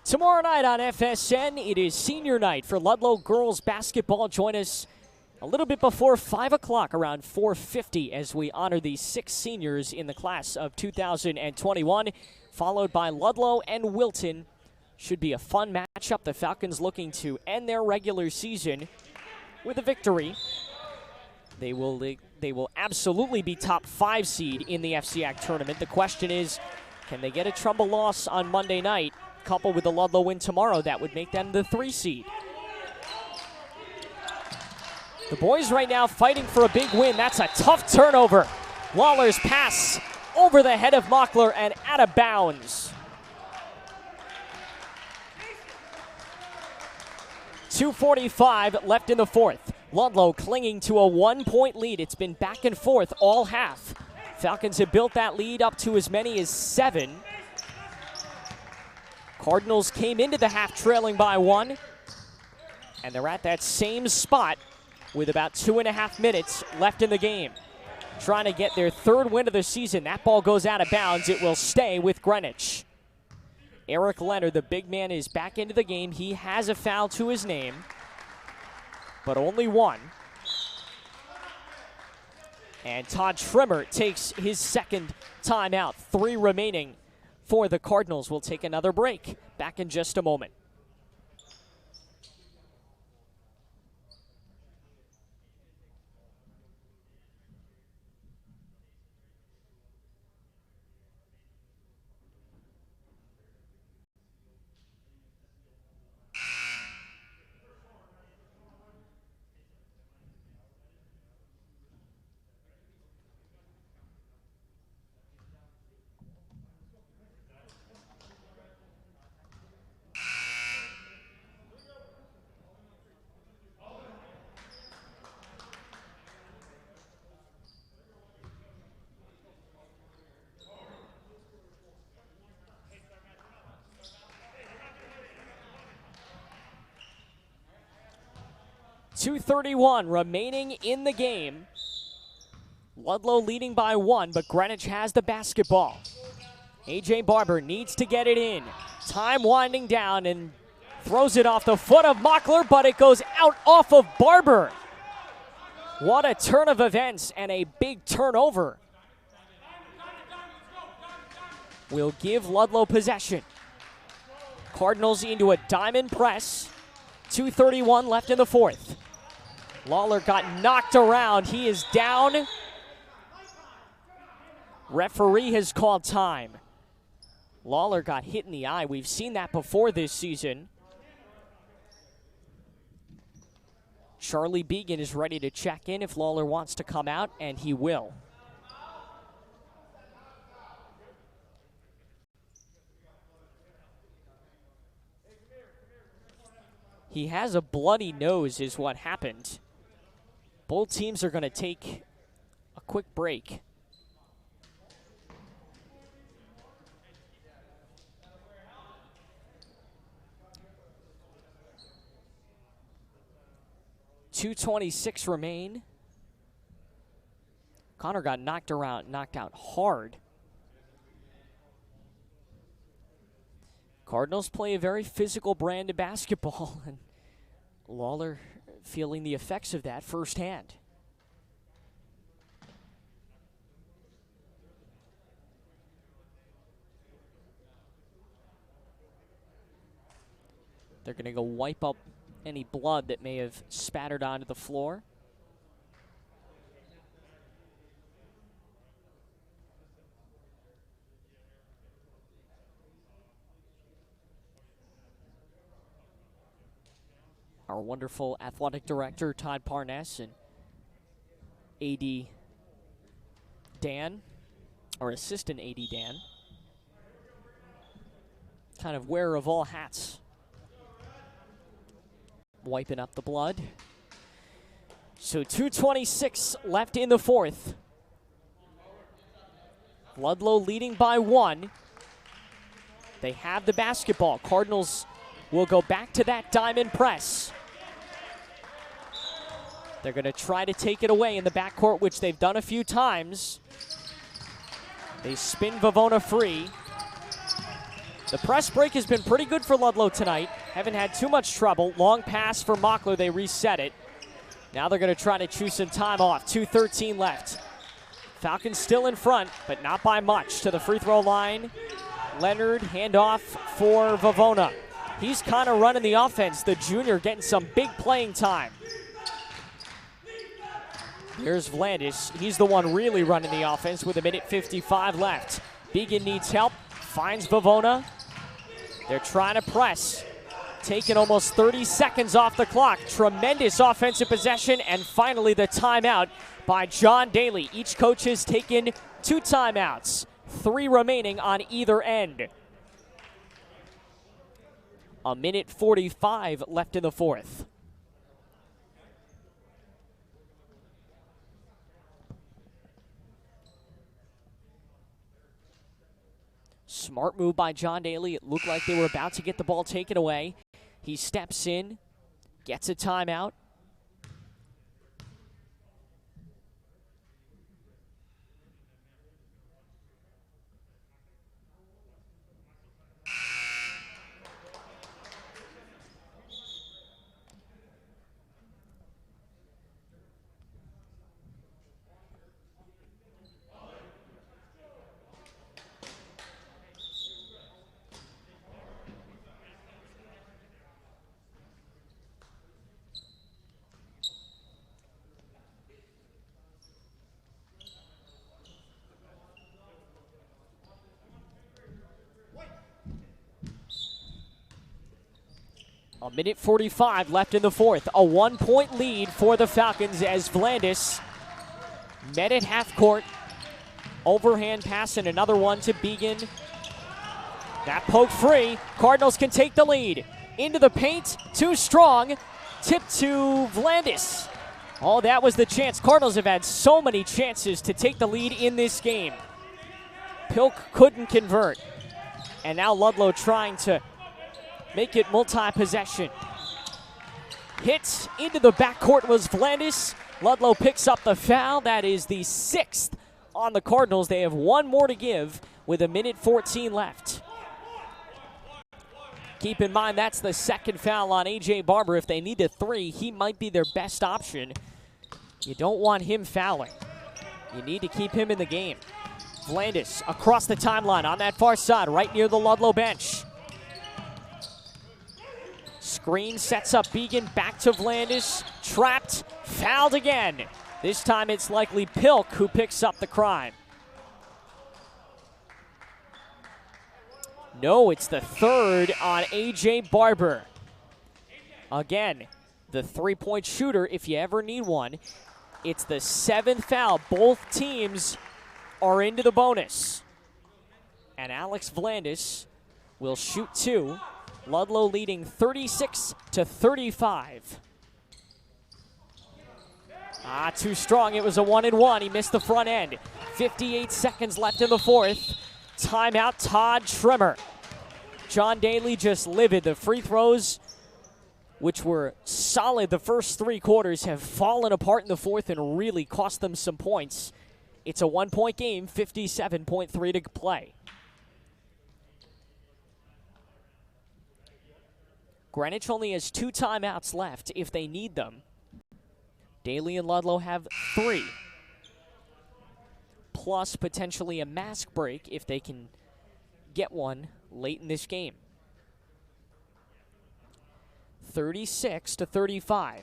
Tomorrow night on FSN, it is senior night for Ludlowe girls basketball. Join us a little bit before 5 o'clock, around 4:50, as we honor the 6 seniors in the class of 2021, followed by Ludlowe and Wilton. Should be a fun matchup. The Falcons looking to end their regular season with a victory. They will absolutely be top 5 seed in the FCAC tournament. The question is, can they get a Trumbull loss on Monday night, coupled with the Ludlowe win tomorrow? That would make them the 3 seed. The boys right now fighting for a big win. That's a tough turnover. Lawler's pass over the head of Mockler and out of bounds. 2:45 left in the fourth. Ludlowe clinging to a 1-point lead. It's been back and forth all half. Falcons have built that lead up to as many as 7. Cardinals came into the half trailing by 1, and they're at that same spot with about 2.5 minutes left in the game. Trying to get their 3rd win of the season. That ball goes out of bounds. It will stay with Greenwich. Eric Leonard, the big man, is back into the game. He has a foul to his name, but only 1. And Todd Schrimmer takes his second timeout. 3 remaining for the Cardinals. We'll take another break. Back in just a moment. .231 remaining in the game. Ludlowe leading by 1, but Greenwich has the basketball. A.J. Barber needs to get it in. Time winding down and throws it off the foot of Mockler, but it goes out off of Barber. What a turn of events and a big turnover. Will give Ludlowe possession. Cardinals into a diamond press. 2:31 left in the fourth. Lawler got knocked around. He is down. Referee has called time. Lawler got hit in the eye. We've seen that before this season. Charlie Began is ready to check in if Lawler wants to come out, and he will. He has a bloody nose is what happened. Both teams are going to take a quick break. .226 remain. Connor got knocked out hard. Cardinals play a very physical brand of basketball, and Lawler feeling the effects of that firsthand. They're going to go wipe up any blood that may have spattered onto the floor. Our wonderful athletic director, Todd Parness, and AD Dan, or assistant AD Dan, kind of wearer of all hats, wiping up the blood. So 2:26 left in the fourth. Ludlowe leading by 1. They have the basketball. Cardinals will go back to that diamond press. They're going to try to take it away in the backcourt, which they've done a few times. They spin Vavona free. The press break has been pretty good for Ludlowe tonight. Haven't had too much trouble. Long pass for Mockler. They reset it. Now they're going to try to chew some time off. 2:13 left. Falcons still in front, but not by much. To the free throw line. Leonard, handoff for Vavona. He's kind of running the offense. The junior getting some big playing time. Here's Vlandis. He's the one really running the offense with 1:55 left. Began needs help. Finds Vavona. They're trying to press. Taking almost 30 seconds off the clock. Tremendous offensive possession. And finally the timeout by John Daly. Each coach has taken 2 timeouts. 3 remaining on either end. 1:45 left in the fourth. Smart move by John Daly. It looked like they were about to get the ball taken away. He steps in, gets a timeout. A minute 45 left in the fourth. A 1-point lead for the Falcons as Vlandis met at half court. Overhand pass and another one to Began. That poke free. Cardinals can take the lead. Into the paint, too strong. Tip to Vlandis. Oh, that was the chance. Cardinals have had so many chances to take the lead in this game. Pilk couldn't convert. And now Ludlowe trying to make it multi-possession. Hit into the backcourt was Vlandis. Ludlowe picks up the foul. That is the 6th on the Cardinals. They have one more to give with a minute 14 left. Keep in mind, that's the second foul on A.J. Barber. If they need a 3, he might be their best option. You don't want him fouling. You need to keep him in the game. Vlandis across the timeline on that far side, right near the Ludlowe bench. Screen sets up Began, back to Vlandis. Trapped, fouled again. This time it's likely Pilk who picks up the crime. No, it's the 3rd on A.J. Barber. Again, the 3-point shooter, if you ever need one. It's the 7th foul. Both teams are into the bonus. And Alex Vlandis will shoot 2. Ludlowe leading 36-35. Too strong. It was a 1-and-1. He missed the front end. 58 seconds left in the fourth. Timeout, Todd Trimmer. John Daly just livid. The free throws, which were solid the first 3 quarters, have fallen apart in the fourth and really cost them some points. It's a 1-point game, 57.3 to play. Greenwich only has 2 timeouts left if they need them. Daly and Ludlowe have 3. Plus potentially a mask break if they can get one late in this game. 36-35.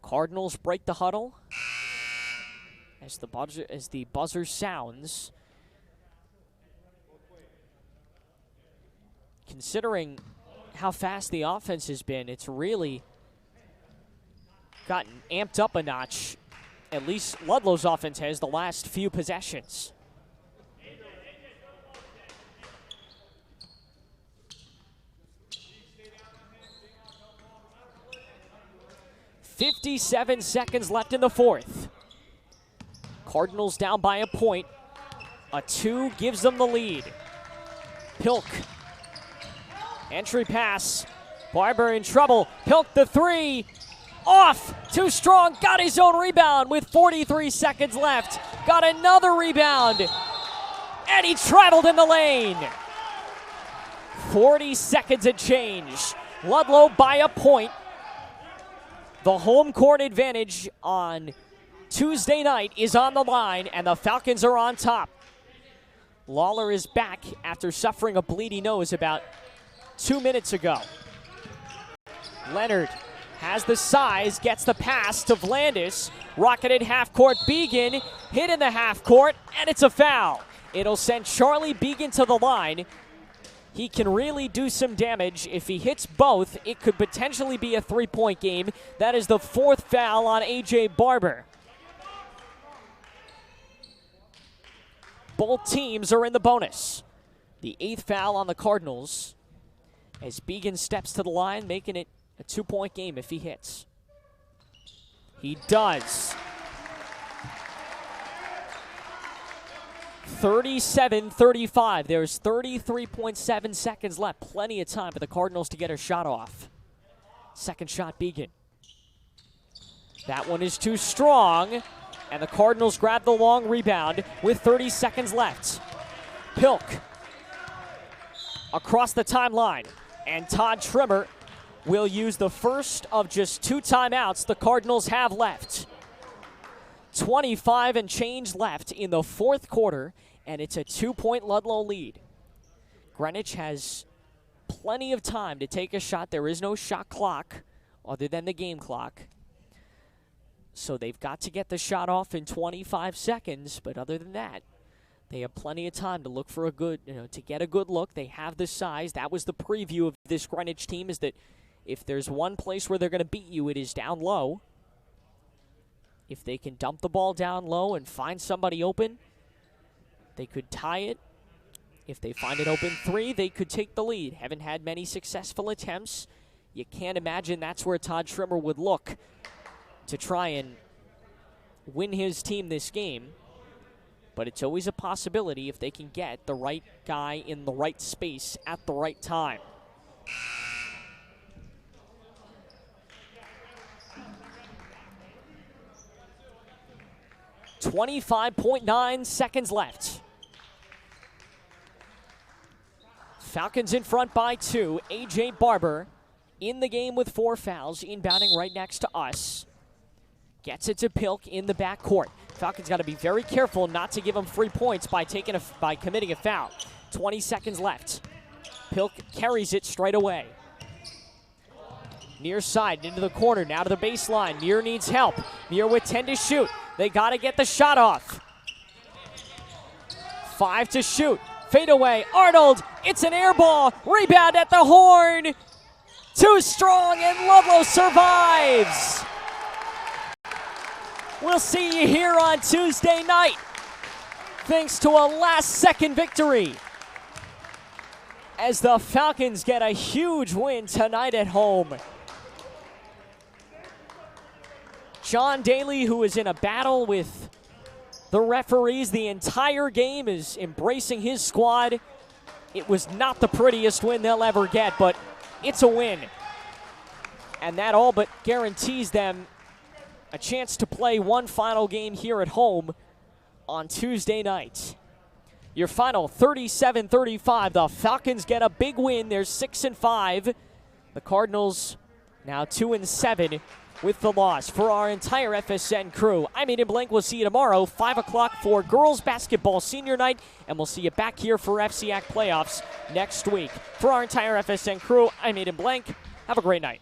Cardinals break the huddle as the buzzer sounds. Considering how fast the offense has been, it's really gotten amped up a notch. At least Ludlowe's offense has the last few possessions. 57 seconds left in the fourth. Cardinals down by a point. A 2 gives them the lead. Pilk. Entry pass. Barber in trouble. Pilk the 3. Off. Too strong. Got his own rebound with 43 seconds left. Got another rebound. And he traveled in the lane. 40 seconds and change. Ludlowe by a point. The home court advantage on Tuesday night is on the line, and the Falcons are on top. Lawler is back after suffering a bleeding nose about 2 minutes ago. Leonard has the size, gets the pass to Vlandis. Rocketed half court. Began hit in the half court, and it's a foul. It'll send Charlie Began to the line. He can really do some damage. If he hits both, it could potentially be a 3-point game. That is the 4th foul on A.J. Barber. Both teams are in the bonus. The 8th foul on the Cardinals as Began steps to the line, making it a 2-point game if he hits. He does. 37-35. There's 33.7 seconds left. Plenty of time for the Cardinals to get a shot off. Second shot, Began. That one is too strong, and the Cardinals grab the long rebound with 30 seconds left. Pilk across the timeline, and Todd Trimmer will use the first of just 2 timeouts the Cardinals have left. 25 and change left in the fourth quarter, and it's a 2-point Ludlowe lead. Greenwich has plenty of time to take a shot. There is no shot clock other than the game clock. So they've got to get the shot off in 25 seconds, but other than that, They have plenty of time to look for a good, to get a good look. They have the size. That was the preview of this Greenwich team, is that if there's one place where they're going to beat you, it is down low. If they can dump the ball down low and find somebody open, they could tie it. If they find an open three, they could take the lead. Haven't had many successful attempts. You can't imagine that's where Todd Schrimmer would look to try and win his team this game. But it's always a possibility if they can get the right guy in the right space at the right time. .9 seconds left. Falcons in front by 2. A.J. Barber in the game with 4 fouls, inbounding right next to us. Gets it to Pilk in the backcourt. Falcons got to be very careful not to give him free points by committing a foul. 20 seconds left. Pilk carries it straight away. Near side, into the corner, now to the baseline. Near needs help. Near with 10 to shoot. They got to get the shot off. 5 to shoot. Fade away. Arnold, it's an air ball. Rebound at the horn. Too strong, and Ludlowe survives. We'll see you here on Tuesday night, thanks to a last-second victory, as the Falcons get a huge win tonight at home. John Daly, who is in a battle with the referees the entire game, is embracing his squad. It was not the prettiest win they'll ever get, but it's a win. And that all but guarantees them a chance to play one final game here at home on Tuesday night. Your final 37-35. The Falcons get a big win. They're 6-5. The Cardinals now 2-7 with the loss. For our entire FSN crew, I'm Aiden Blank. We'll see you tomorrow, 5 o'clock for girls basketball senior night, and we'll see you back here for FCAC playoffs next week. For our entire FSN crew, I'm Aiden Blank. Have a great night.